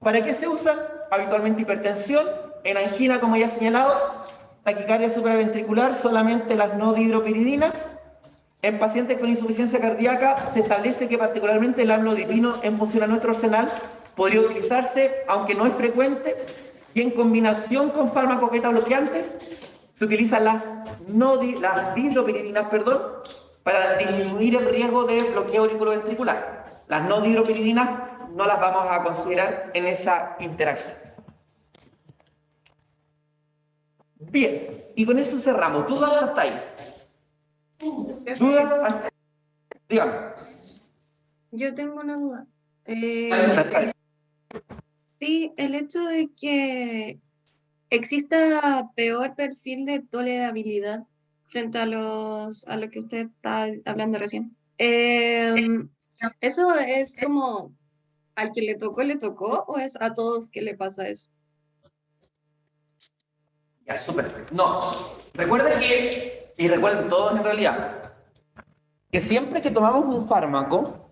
¿Para qué se usan? Habitualmente hipertensión, en angina, como ya he señalado, taquicardia supraventricular, solamente las no dihidropyridinas. En pacientes con insuficiencia cardíaca se establece que particularmente el amlodipino en función a nuestro arsenal podría utilizarse, aunque no es frecuente, y en combinación con fármacos beta bloqueantes se utilizan las dihidropyridinas, para disminuir el riesgo de bloqueo auriculoventricular. Las no dihidropyridinas no las vamos a considerar en esa interacción. Bien, y con eso cerramos. ¿Dudas hasta ahí? ¿Dudas hasta ahí? Dígame. Yo tengo una duda. Dale. Sí, el hecho de que exista peor perfil de tolerabilidad frente a lo que usted está hablando recién. ¿Eso es como al que le tocó o es a todos que le pasa eso? Ya, súper. No, recuerden que, y recuerden todos en realidad, que siempre que tomamos un fármaco,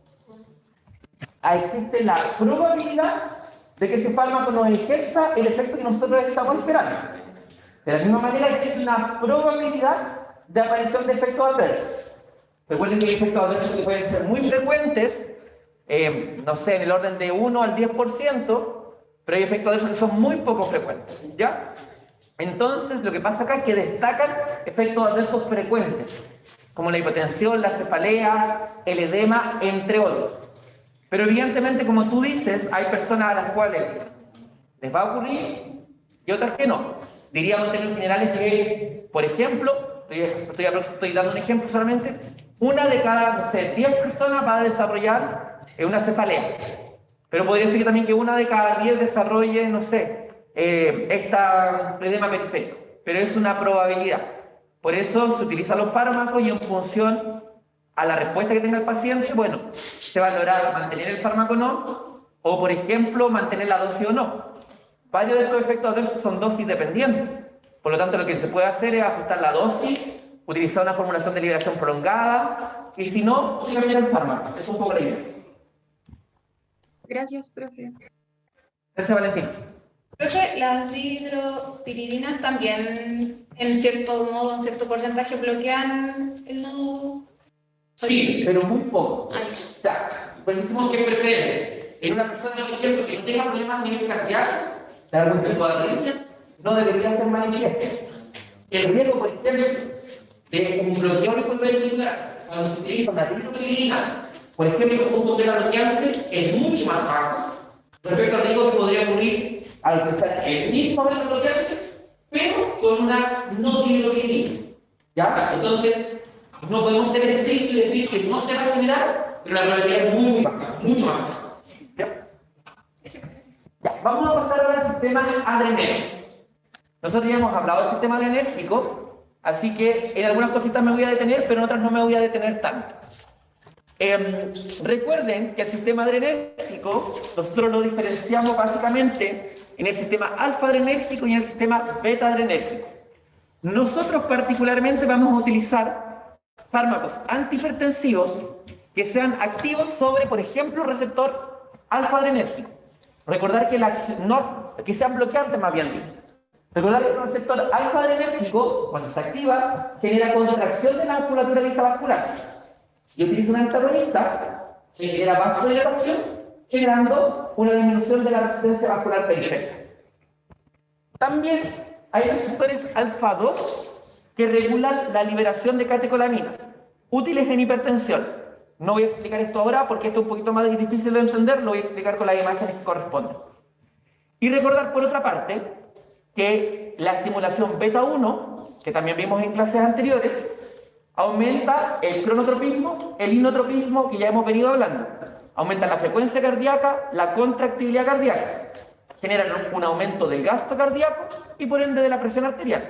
existe la probabilidad de que ese fármaco nos ejerza el efecto que nosotros estamos esperando. De la misma manera existe una probabilidad de aparición de efectos adversos. Recuerden que hay efectos adversos que pueden ser muy frecuentes, no sé, en el orden de 1 al 10%, pero hay efectos adversos que son muy poco frecuentes, ¿ya? Entonces, lo que pasa acá es que destacan efectos adversos frecuentes, como la hipotensión, la cefalea, el edema, entre otros. Pero evidentemente, como tú dices, hay personas a las cuales les va a ocurrir y otras que no. Diríamos en términos generales que, por ejemplo, estoy dando un ejemplo solamente, una de cada, no sé, 10 personas va a desarrollar una cefalea. Pero podría ser que también que una de cada 10 desarrolle, no sé, esta edema periférico. Pero es una probabilidad. Por eso se utilizan los fármacos y en función a la respuesta que tenga el paciente, bueno, se va a lograr mantener el fármaco o no, o por ejemplo, mantener la dosis o no. Varios de estos efectos adversos son dosis dependientes. Por lo tanto, lo que se puede hacer es ajustar la dosis, utilizar una formulación de liberación prolongada, y si no, cambiar el fármaco. Es un poco la idea. Gracias, profe. Gracias, Valentín. Profe, las dihidropyridinas también, en cierto modo, en cierto porcentaje, bloquean el nodo. Sí, pero muy poco. Ay. O sea, pues decimos que prefiere en una persona, por ejemplo, que no tenga problemas a nivel cardíaco, de algún tipo de arritmia, no debería ser manifiesto. El riesgo, por ejemplo, de un bloqueo auriculoventricular, cuando se utiliza una dihidropyridina, por ejemplo, junto con el bloqueante, es mucho más bajo respecto al riesgo que podría ocurrir al utilizar el mismo bloqueante, pero con una no dihidropyridina. ¿Ya? Entonces, no podemos ser estrictos y decir que no se va a generar, pero la probabilidad es muy baja, mucho más baja. ¿Ya? Ya, vamos a pasar ahora al sistema adrenérgico. Nosotros ya hemos hablado del sistema adrenérgico Así que en algunas cositas me voy a detener, pero en otras no me voy a detener tanto. Recuerden que el sistema adrenérgico nosotros lo diferenciamos básicamente en el sistema alfa-adrenérgico y en el sistema beta-adrenérgico. Nosotros particularmente vamos a utilizar fármacos antihipertensivos que sean activos sobre, por ejemplo, receptor alfa-adrenérgico. Recordar que que sean bloqueantes más bien dicho. Recordar que el receptor alfa-adrenérgico, cuando se activa, genera contracción de la musculatura lisa vascular. Si utilizo un antagonista, se genera vasodilatación, generando una disminución de la resistencia vascular periférica. También hay receptores alfa-2 que regulan la liberación de catecolaminas, útiles en hipertensión. No voy a explicar esto ahora porque esto es un poquito más difícil de entender, lo voy a explicar con las imágenes que corresponden. Y recordar, por otra parte, que la estimulación beta 1, que también vimos en clases anteriores, aumenta el cronotropismo, el inotropismo que ya hemos venido hablando. Aumenta la frecuencia cardíaca, la contractibilidad cardíaca. Generan un aumento del gasto cardíaco y por ende de la presión arterial.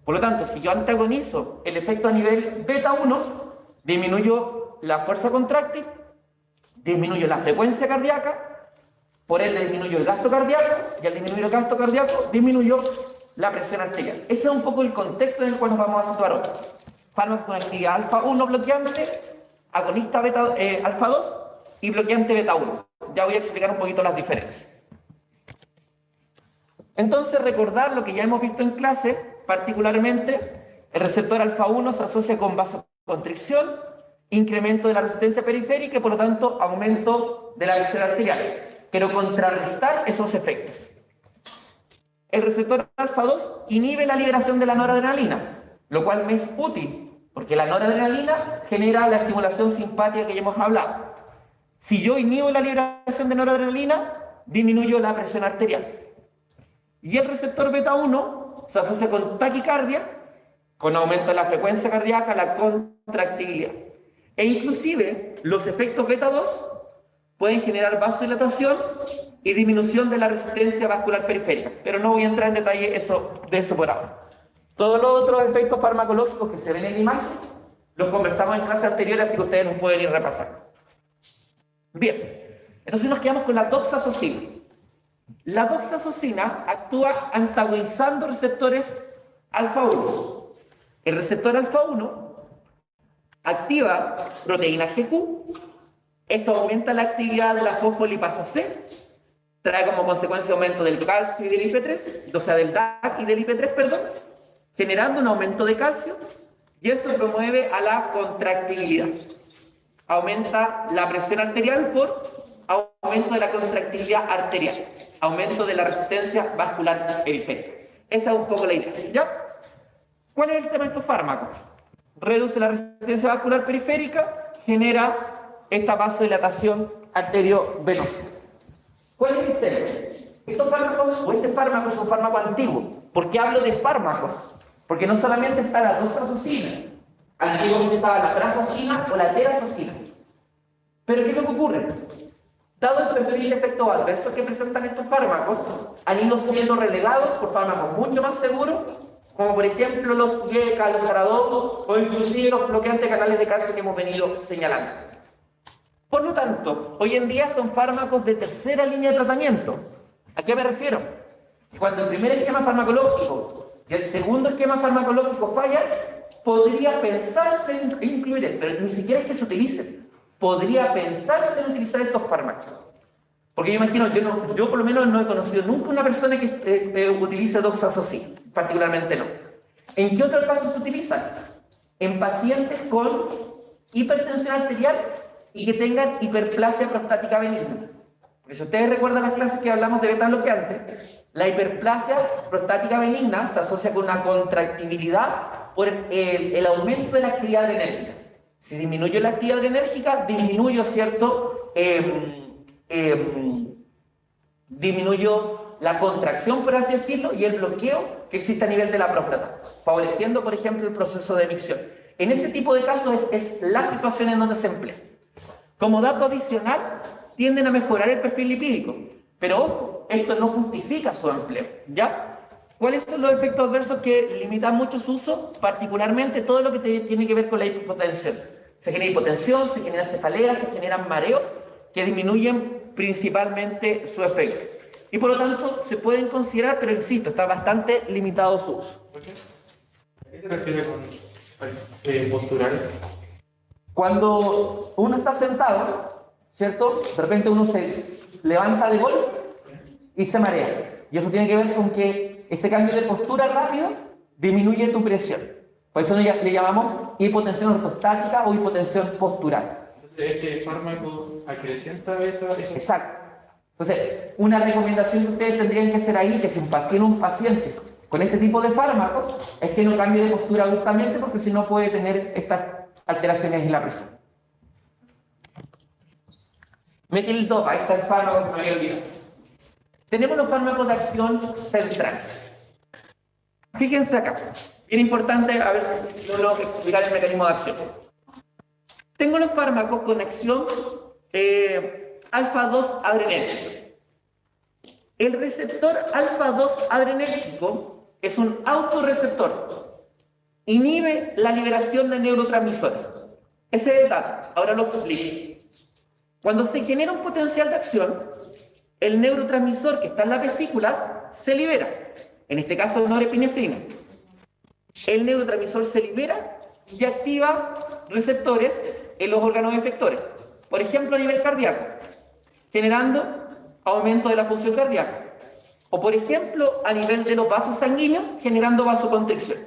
Por lo tanto, si yo antagonizo el efecto a nivel beta 1, disminuyo la fuerza contráctil, disminuyo la frecuencia cardíaca, por ende disminuyo el gasto cardíaco, y al disminuir el gasto cardíaco, disminuyo la presión arterial. Ese es un poco el contexto en el cual nos vamos a situar hoy. Fármacos con actividad alfa 1 bloqueante, agonista beta, alfa 2 y bloqueante beta 1. Ya voy a explicar un poquito las diferencias. Entonces, recordar lo que ya hemos visto en clase, particularmente el receptor alfa 1 se asocia con vasoconstricción, incremento de la resistencia periférica y por lo tanto aumento de la presión arterial. Quiero contrarrestar esos efectos. El receptor alfa 2 inhibe la liberación de la noradrenalina, lo cual me es útil, porque la noradrenalina genera la estimulación simpática que ya hemos hablado. Si yo inhibo la liberación de noradrenalina, disminuyo la presión arterial. Y el receptor beta 1 se asocia con taquicardia, con aumento de la frecuencia cardíaca, la contractibilidad. E inclusive los efectos beta 2 pueden generar vasodilatación y disminución de la resistencia vascular periférica, pero no voy a entrar en detalle de eso por ahora. Todos los otros efectos farmacológicos que se ven en la imagen los conversamos en clases anteriores, así que ustedes nos pueden ir repasando. Bien, entonces nos quedamos con la doxazosina. La doxazosina actúa antagonizando receptores alfa 1. El receptor alfa 1 activa proteína GQ. Esto aumenta la actividad de la fosfolipasa C, trae como consecuencia aumento del calcio y del IP3, o sea, del DAC y del IP3, perdón, generando un aumento de calcio, y eso promueve a la contractibilidad. Aumenta la presión arterial por aumento de la contractibilidad arterial, aumento de la resistencia vascular periférica. Esa es un poco la idea, ¿ya? ¿Cuál es el tema de estos fármacos? Reduce la resistencia vascular periférica, genera esta vasodilatación arteriovenosa. ¿Cuál es el tema? Estos fármacos, o este fármaco es un fármaco antiguo. ¿Por qué hablo de fármacos? Porque no solamente está la doxazosina, antiguamente estaba la prazosina o la terazosina. Pero ¿qué es lo que ocurre? Dado el perfil de efectos adversos que presentan estos fármacos, han ido siendo relegados por fármacos mucho más seguros, como por ejemplo los IECA, los aradosos o inclusive los bloqueantes canales de calcio que hemos venido señalando. Por lo tanto, hoy en día son fármacos de tercera línea de tratamiento. ¿A qué me refiero? Cuando el primer esquema farmacológico y el segundo esquema farmacológico fallan, podría pensarse en incluir, pero ni siquiera es que se utilicen, podría pensarse en utilizar estos fármacos. Porque yo imagino, yo por lo menos no he conocido nunca una persona que utilice doxazosina, particularmente no. ¿En qué otros casos se utilizan? En pacientes con hipertensión arterial y que tengan hiperplasia prostática benigna. Porque si ustedes recuerdan las clases que hablamos de beta bloqueante, la hiperplasia prostática benigna se asocia con una contractibilidad por el aumento de la actividad adrenérgica. Si disminuyo la actividad adrenérgica, disminuyo, ¿cierto? Disminuyo la contracción, por así decirlo, y el bloqueo que existe a nivel de la próstata, favoreciendo, por ejemplo, el proceso de micción. En ese tipo de casos es la situación en donde se emplea. Como dato adicional, tienden a mejorar el perfil lipídico, pero ojo, esto no justifica su empleo, ¿ya? ¿Cuáles son los efectos adversos que limitan mucho su uso? Particularmente todo lo que tiene que ver con la hipotensión. Se genera hipotensión, se genera cefalea, se generan mareos que disminuyen principalmente su efecto. Y por lo tanto se pueden considerar, pero insisto, está bastante limitado su uso. ¿A qué te refieres con postural? Cuando uno está sentado, ¿cierto? De repente uno se levanta de golpe y se marea. Y eso tiene que ver con que ese cambio de postura rápido disminuye tu presión. Por eso le llamamos hipotensión ortostática o hipotensión postural. Entonces, este fármaco acrecenta esa... Exacto. Entonces, una recomendación que ustedes tendrían que hacer ahí, que si tienen un paciente con este tipo de fármacos, es que no cambie de postura abruptamente, porque si no puede tener estas alteraciones en la presión. Metildopa, este es el fármaco que me había olvidado. Tenemos los fármacos de acción central. Fíjense acá, bien importante, a ver si yo logro explicar el mecanismo de acción. Tengo los fármacos con acción alfa-2 adrenérgico. El receptor alfa-2 adrenérgico es un autorreceptor. Inhibe la liberación de neurotransmisores. Ese es el dato, ahora lo explico. Cuando se genera un potencial de acción, el neurotransmisor que está en las vesículas se libera. En este caso, norepinefrina. El neurotransmisor se libera y activa receptores en los órganos efectores. Por ejemplo, a nivel cardíaco, generando aumento de la función cardíaca. O, por ejemplo, a nivel de los vasos sanguíneos, generando vasoconstricción.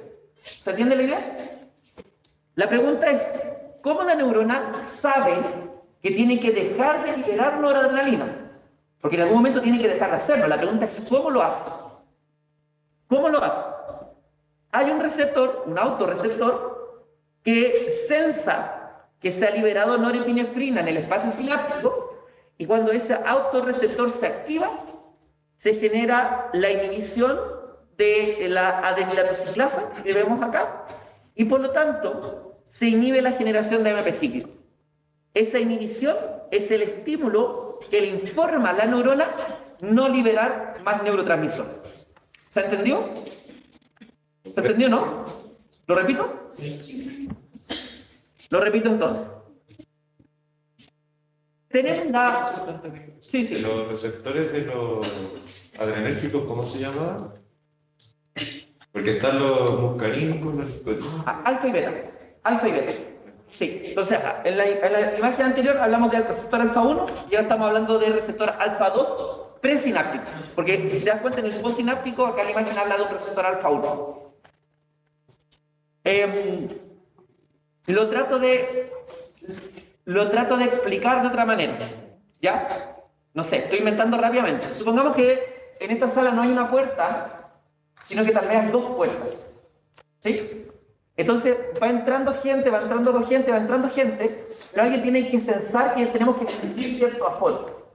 ¿Se entiende la idea? La pregunta es, ¿cómo la neurona sabe que tiene que dejar de liberar noradrenalina? Porque en algún momento tiene que dejar de hacerlo. La pregunta es, ¿cómo lo hace? ¿Cómo lo hace? Hay un receptor, un autorreceptor, que sensa que se ha liberado norepinefrina en el espacio sináptico, y cuando ese autorreceptor se activa, se genera la inhibición de la adenilatociclasa que vemos acá, y por lo tanto se inhibe la generación de AMP cíclico. Esa inhibición es el estímulo que le informa a la neurona no liberar más neurotransmisor. ¿Se entendió? ¿Se entendió, no? ¿Lo repito? Lo repito entonces. Tenemos la... Sí, sí. Los receptores de los adrenérgicos, ¿cómo se llama? Porque están los muscarínicos, los nicotínicos. Alfa y beta. Alfa y beta. Sí. Entonces, en la imagen anterior hablamos del receptor alfa 1 y ahora estamos hablando del receptor alfa 2 presináptico. Porque si te das cuenta, en el postsináptico, acá la imagen habla de un receptor alfa 1. Lo trato de explicar de otra manera. ¿Ya? No sé, estoy inventando rápidamente. Supongamos que en esta sala no hay una puerta, sino que tal vez hay dos puertas. ¿Sí? Entonces va entrando gente, pero alguien tiene que pensar que tenemos que sentir cierto aforo.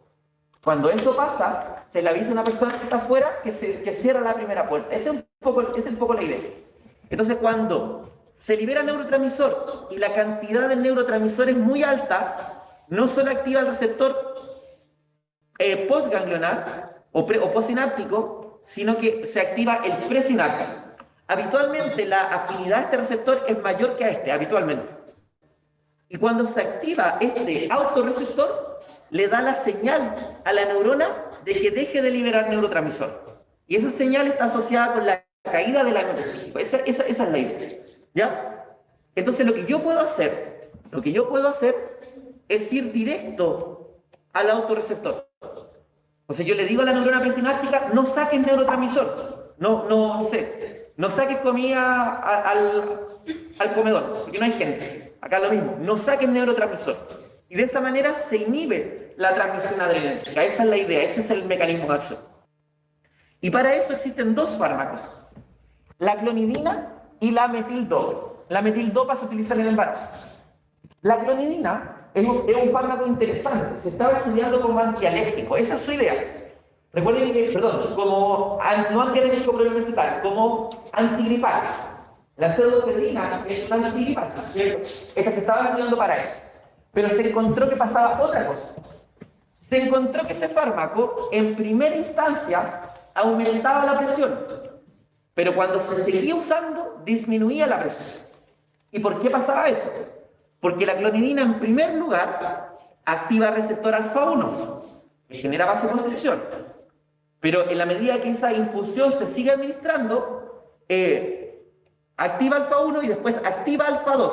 Cuando eso pasa, se le avisa a una persona que está afuera que cierra la primera puerta. Esa es un poco la idea. Entonces, cuando se libera neurotransmisor y la cantidad de neurotransmisor es muy alta, no solo activa el receptor postganglionar o postsináptico, sino que se activa el presináptico. Habitualmente la afinidad a este receptor es mayor que a este, habitualmente. Y cuando se activa este autorreceptor, le da la señal a la neurona de que deje de liberar neurotransmisor. Y esa señal está asociada con la caída de la neurona. Esa es la idea. ¿Ya? Entonces lo que yo puedo hacer es ir directo al autorreceptor. O sea, yo le digo a la neurona presináptica, no saques neurotransmisor. No saques comida al comedor, porque no hay gente. Acá lo mismo, no saques neurotransmisor. Y de esa manera se inhibe la transmisión adrenérgica. Esa es la idea, ese es el mecanismo de acción. Y para eso existen dos fármacos, la clonidina y la metildopa. La metildopa se utiliza en el embarazo. La clonidina es un fármaco interesante, se estaba estudiando como antialérgico, esa es su idea. Recuerden que, como no antialérgico propiamente tal, como antigripal. La pseudofedrina es una antigripal, ¿cierto? Esta se estaba estudiando para eso. Pero se encontró que pasaba otra cosa. Se encontró que este fármaco, en primera instancia, aumentaba la presión. Pero cuando se seguía usando, disminuía la presión. ¿Y por qué pasaba eso? Porque la clonidina, en primer lugar, activa el receptor alfa-1, que genera vasoconstricción. Pero en la medida que esa infusión se sigue administrando, activa alfa-1 y después activa alfa-2.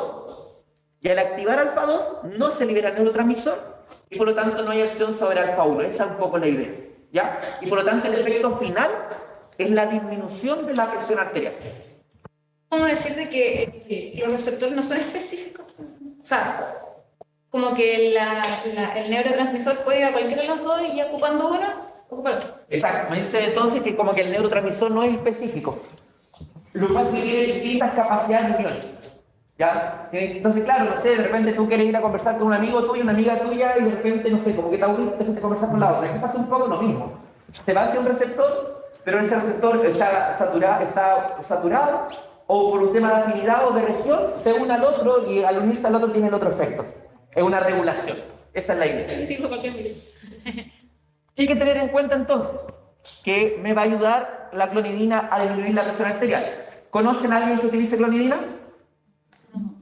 Y al activar alfa-2 no se libera el neurotransmisor y por lo tanto no hay acción sobre alfa-1. Esa es un poco la idea, ¿ya? Y por lo tanto el efecto final es la disminución de la presión arterial. ¿Cómo decir de que los receptores no son específicos? O sea, como que el neurotransmisor puede ir a cualquiera de los dos y ya ocupando uno, ocupa el otro. Exacto, me dice entonces que como que el neurotransmisor no es específico. Lo que pasa es que tiene distintas capacidades de unión. ¿Ya? Entonces, claro, no sé, de repente tú quieres ir a conversar con un amigo tuyo, una amiga tuya, y de repente, no sé, como que te aburriste, te fuiste a conversar con la otra. Aquí pasa un poco lo mismo. Se va hacia un receptor, pero ese receptor está saturado, o por un tema de afinidad o de región, se une al otro, y al unirse al otro tiene el otro efecto. Es una regulación. Esa es la idea. Sí, porque mire. Hay que tener en cuenta entonces que me va a ayudar la clonidina a disminuir la presión arterial. ¿Conocen a alguien que utilice clonidina?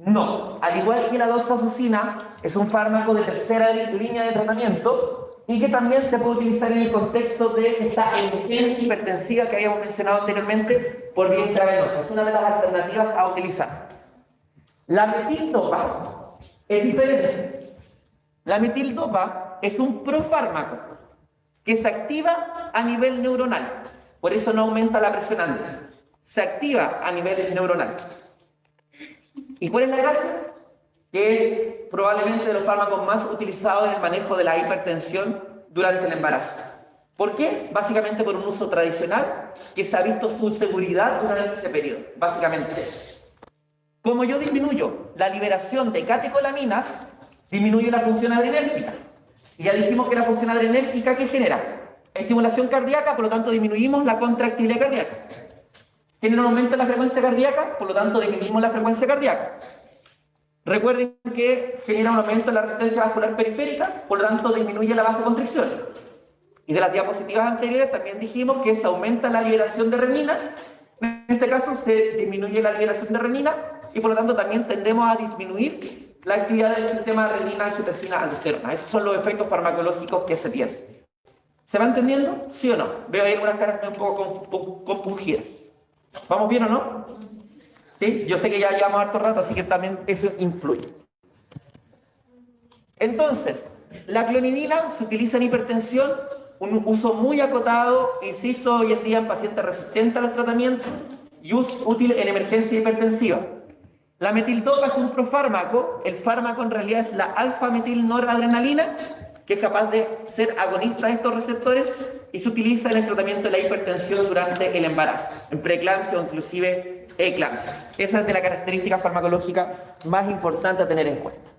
No. Al igual que la doxazosina, es un fármaco de tercera línea de tratamiento y que también se puede utilizar en el contexto de esta emergencia hipertensiva que habíamos mencionado anteriormente por vía intravenosa. Es una de las alternativas a utilizar. La metildopa es diferente. La metildopa es un profármaco que se activa a nivel neuronal. Por eso no aumenta la presión arterial. Se activa a nivel neuronal. ¿Y cuál es la gracia? Que es probablemente de los fármacos más utilizados en el manejo de la hipertensión durante el embarazo. ¿Por qué? Básicamente por un uso tradicional que se ha visto su seguridad durante ese periodo. Básicamente eso. Como yo disminuyo la liberación de catecolaminas, disminuye la función adrenérgica. Y ya dijimos que la función adrenérgica, ¿qué genera? Estimulación cardíaca, por lo tanto disminuimos la contractilidad cardíaca. Genera un aumento en la frecuencia cardíaca, por lo tanto disminuimos la frecuencia cardíaca. Recuerden que genera un aumento en la resistencia vascular periférica, por lo tanto disminuye la vasoconstricción. Y de las diapositivas anteriores también dijimos que se aumenta la liberación de renina. En este caso se disminuye la liberación de renina y por lo tanto también tendemos a disminuir la actividad del sistema renina, angiotensina, aldosterona. Esos son los efectos farmacológicos que se tienen. ¿Se va entendiendo? ¿Sí o no? Veo ahí algunas caras un poco compungidas. ¿Vamos bien o no? ¿Sí? Yo sé que ya llevamos harto rato, así que también eso influye. Entonces, la clonidina se utiliza en hipertensión, un uso muy acotado, insisto, hoy en día en pacientes resistentes a los tratamientos y útil en emergencia hipertensiva. La metildopa es un profármaco, el fármaco en realidad es la alfa-metilnoradrenalina, que es capaz de ser agonista de estos receptores y se utiliza en el tratamiento de la hipertensión durante el embarazo, en preeclampsia o inclusive eclampsia. Esa es de la característica farmacológica más importante a tener en cuenta.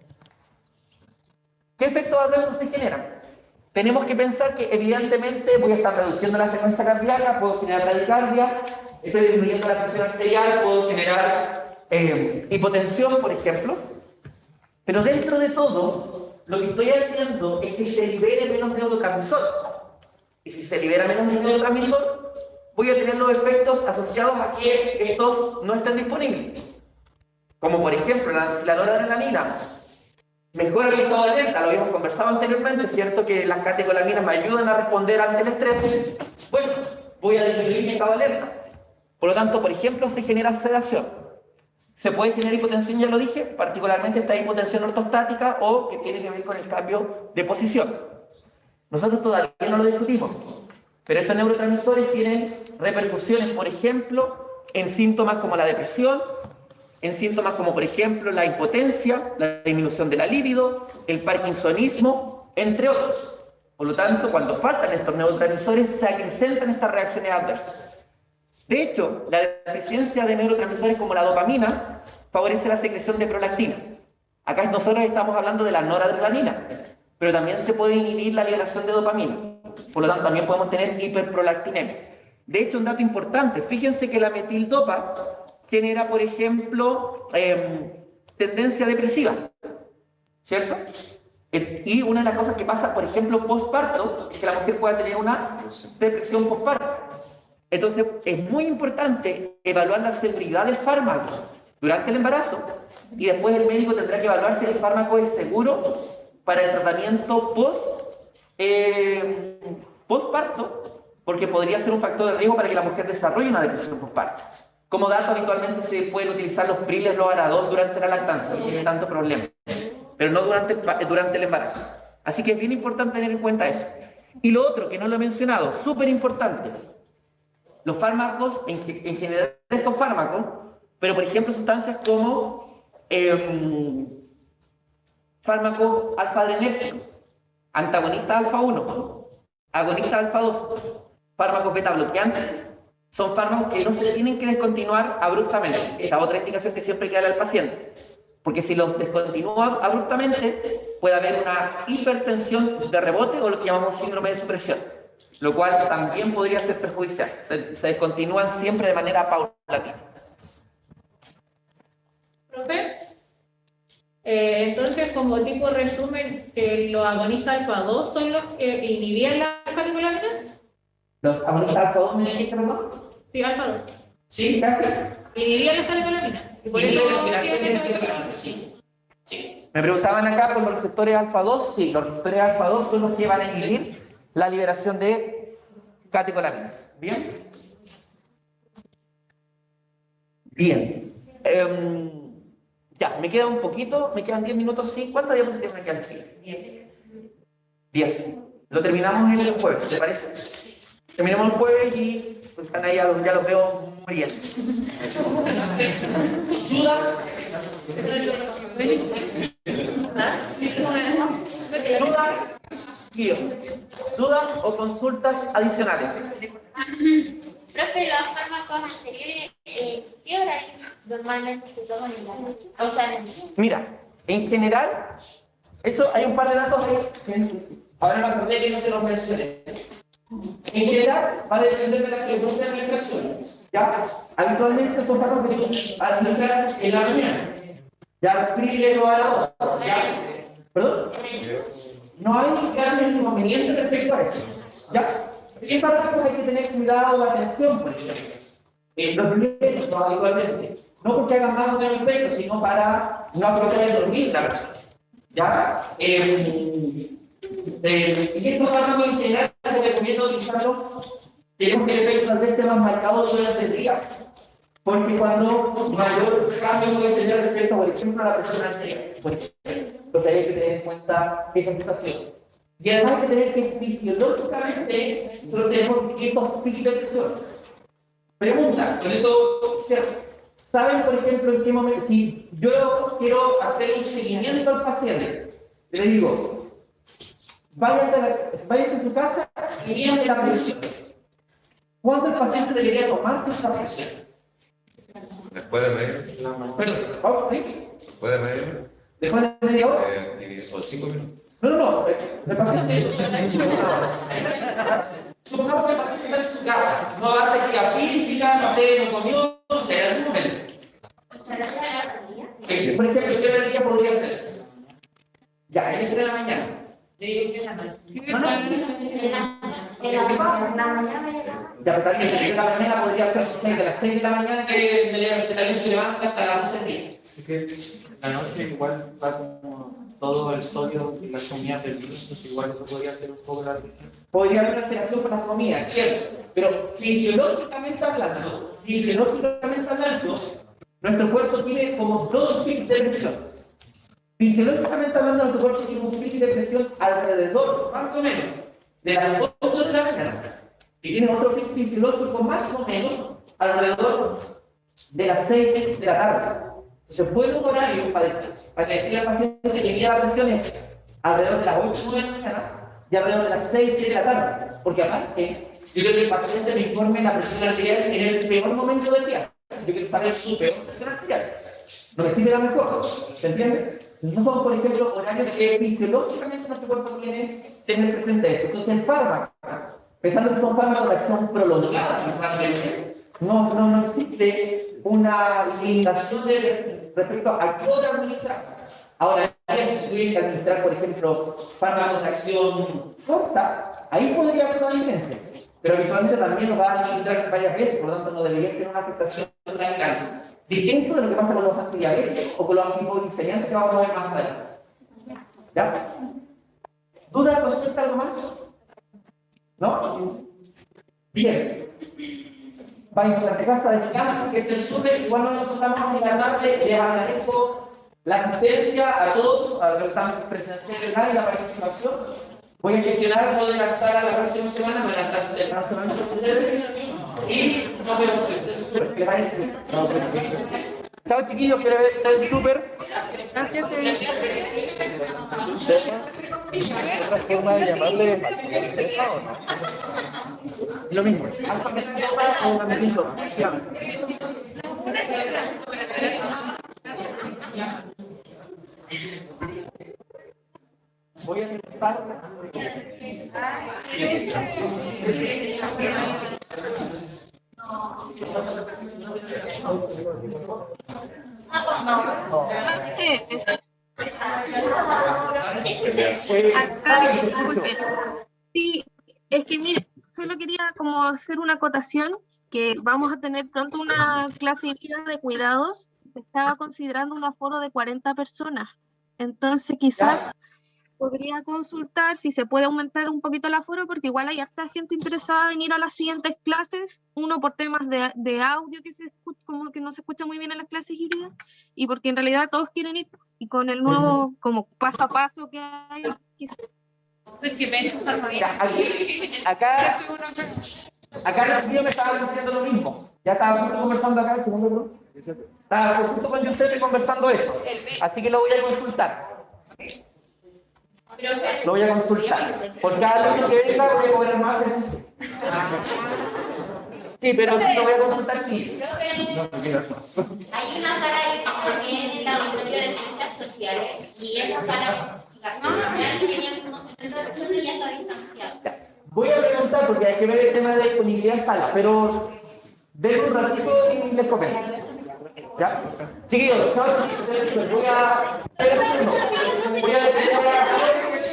¿Qué efectos adversos se generan? Tenemos que pensar que evidentemente voy a estar reduciendo la frecuencia cardíaca, puedo generar bradicardia, estoy disminuyendo la presión arterial, puedo generar hipotensión, por ejemplo, pero dentro de todo, lo que estoy haciendo es que se libere menos neurotransmisor. Y si se libera menos neurotransmisor, voy a tener los efectos asociados a que estos no estén disponibles. Como por ejemplo, la noradrenalina mejora el estado de alerta, lo habíamos conversado anteriormente, es cierto que las catecolaminas me ayudan a responder ante el estrés. Bueno, voy a disminuir mi estado de alerta. Por lo tanto, por ejemplo, se genera sedación. Se puede generar hipotensión, ya lo dije, particularmente esta hipotensión ortostática o que tiene que ver con el cambio de posición. Nosotros todavía no lo discutimos, pero estos neurotransmisores tienen repercusiones, por ejemplo, en síntomas como la depresión, en síntomas como, por ejemplo, la impotencia, la disminución de la libido, el parkinsonismo, entre otros. Por lo tanto, cuando faltan estos neurotransmisores, se acrecentan estas reacciones adversas. De hecho, la deficiencia de neurotransmisores como la dopamina favorece la secreción de prolactina. Acá nosotros estamos hablando de la noradrenalina, pero también se puede inhibir la liberación de dopamina. Por lo tanto, también podemos tener hiperprolactinemia. De hecho, un dato importante, fíjense que la metildopa genera, por ejemplo, tendencia depresiva, ¿cierto? Y una de las cosas que pasa, por ejemplo, postparto, es que la mujer pueda tener una depresión postparto. Entonces, es muy importante evaluar la seguridad del fármaco durante el embarazo y después el médico tendrá que evaluar si el fármaco es seguro para el tratamiento postparto, porque podría ser un factor de riesgo para que la mujer desarrolle una depresión postparto. Como dato, habitualmente se pueden utilizar los Priles, los Aradol durante la lactancia, no tiene tanto problema, pero no durante el embarazo. Así que es bien importante tener en cuenta eso. Y lo otro, que no lo he mencionado, súper importante, los fármacos, en general estos fármacos, pero por ejemplo sustancias como fármacos alfa-adrenérgicos, antagonistas alfa-1, agonistas alfa-2, fármacos beta-bloqueantes, son fármacos que no se tienen que descontinuar abruptamente. Esa otra indicación que siempre hay que darle al paciente. Porque si los descontinúa abruptamente, puede haber una hipertensión de rebote o lo que llamamos síndrome de supresión, lo cual también podría ser perjudicial. Se descontinúan siempre de manera paulatina. Profe, entonces, como tipo resumen, los agonistas alfa-2 son los que inhibían la catecolamina. ¿Los agonistas alfa-2 me dijiste, perdón? Sí, alfa-2. Sí, casi. Inhibían la catecolamina. Y por eso sí. Sí. Me preguntaban acá por los receptores alfa-2. Sí, los receptores alfa-2 son los que van a inhibir la liberación de catecolaminas. ¿Bien? Bien. Ya, me queda un poquito, me quedan 10 minutos, sí. ¿Cuántas diapositivas me quedan? 10. Lo terminamos el jueves, ¿te parece? Terminamos el jueves y pues, están ahí, ya los veo muy bien. ¿Dudas? ¿Dudas o consultas adicionales? Profe, los fármacos anteriores, ¿qué horario normalmente se toman en la noche? O sea, Mira, en general, eso hay un par de datos ahí. Ahora me acordé que no se los mencioné. En general, va a depender de la frecuencia de administración. ¿Ya? Habitualmente son fármacos que administrar en la mañana. Ya, Priles o Aradol. ¿Ya? ¿Perdón? No hay grandes inconvenientes respecto a eso. ¿Ya? ¿Qué fármacos hay que tener cuidado o atención, por ejemplo? Los primeros, habitualmente. No porque hagan más o menos efecto, sino para no aprovechar el dormir la persona. ¿Ya? Y estos fármacos en general se recomienda utilizarlos. Tenemos que el efecto tal vez sea más marcado durante el día. Porque cuando mayor cambio puede tener respecto, por ejemplo, a la persona anterior. Entonces hay que tener en cuenta esa situación. Y además hay que tener que fisiológicamente nosotros tenemos distintos picos de presión. Pregunta, con esto, ¿saben, por ejemplo, en qué momento? Si yo quiero hacer un seguimiento al paciente, le digo, váyase a su casa y mídase la presión. ¿Cuándo el paciente debería tomarse esa presión? Después de medir. Perdón, ¿vamos? ¿Sí? Después de medir. ¿Después de media hora? O 5 minutos. No, el paciente supongamos que el paciente está en su casa, no va a hacer actividad física, no sé, no comió, no sé, en algún momento. Por ejemplo, ¿qué hora del día podría ser? Ya, en de la mañana. Ya, pero también de la mañana podría ser 6 de las 6 de la mañana que se levanta hasta las 12 del día. Así que la noche igual va como todo el sodio y las comidas del día, entonces igual eso podría ser un poco la alteración. Podría haber una alteración por las comidas, ¿cierto? Pero fisiológicamente hablando, nuestro cuerpo tiene como 2 picos de presión. Fisiológicamente hablando, nuestro cuerpo tiene un pico de presión alrededor, más o menos, de las 8 de la mañana. Y tiene otro pico fisiológico más o menos alrededor de las 6 de la tarde. Entonces, puede un horario para decirle al paciente que mida la presión es alrededor de las 8 o 9 de la mañana y alrededor de las 6 7 de la tarde. Porque aparte, yo quiero que el paciente me informe la presión arterial en el peor momento del día. Yo quiero saber su peor presión arterial. No me sirve la mejor. ¿Se entiende? Esos son, por ejemplo, horarios que fisiológicamente nuestro cuerpo tiene tener presente eso. Entonces, el fármaco, pensando que son fármacos de acción prolongada, no existe una limitación respecto a qué hora administrar. Ahora, si tuviera que administrar, por ejemplo, fármacos de acción corta, ahí podría haber una diferencia. pero habitualmente también nos va a limitar varias veces, por lo tanto no debería tener una afectación radical. Distinto de lo que pasa con los antidiabéticos o con los antipolisañantes que vamos a ver más adelante. ¿Ya? ¿Duda, consulta, algo más? ¿No? Bien. Vayan a la casa de descanso, que estén súper. Igual nosotros estamos en la tarde, les agradezco la asistencia a todos, a los que están presenciando y la participación. Voy a gestionar lo de la sala la próxima semana, me la próxima y nos vemos. Que vayan bien. Chao chiquillos, que estén súper. Gracias, ¿Otra forma de llamarle o no? Lo mismo. ¿Alfa o amiguito? Voy a empezar. Sí, es que mire, solo quería como hacer una acotación que vamos a tener pronto una clase híbrida de cuidados. Se estaba considerando un aforo de 40 personas. Entonces quizás podría consultar si se puede aumentar un poquito el aforo, porque igual hay harta gente interesada en ir a las siguientes clases, uno por temas de audio que se escucha, como que no se escucha muy bien en las clases híbridas, y porque en realidad todos quieren ir, y con el nuevo como paso a paso que hay, quizás. Acá los míos me estaban diciendo lo mismo. Ya estaba justo conversando acá, estaba justo con Giuseppe conversando eso. Así que lo voy a consultar. Lo voy a consultar. Por cada alumno que venga voy a cobrar más. Sí, pero sí lo voy a consultar aquí. Hay una sala también en el laboratorio de ciencias sociales y esa sala tiene un montón de personas y ya está distanciada. Voy a preguntar porque hay que ver el tema de disponibilidad en sala, pero denme un ratito y les comento. ¿Ya? Chiquillos, voy a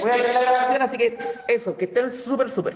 detener la grabación, así que eso, que estén súper.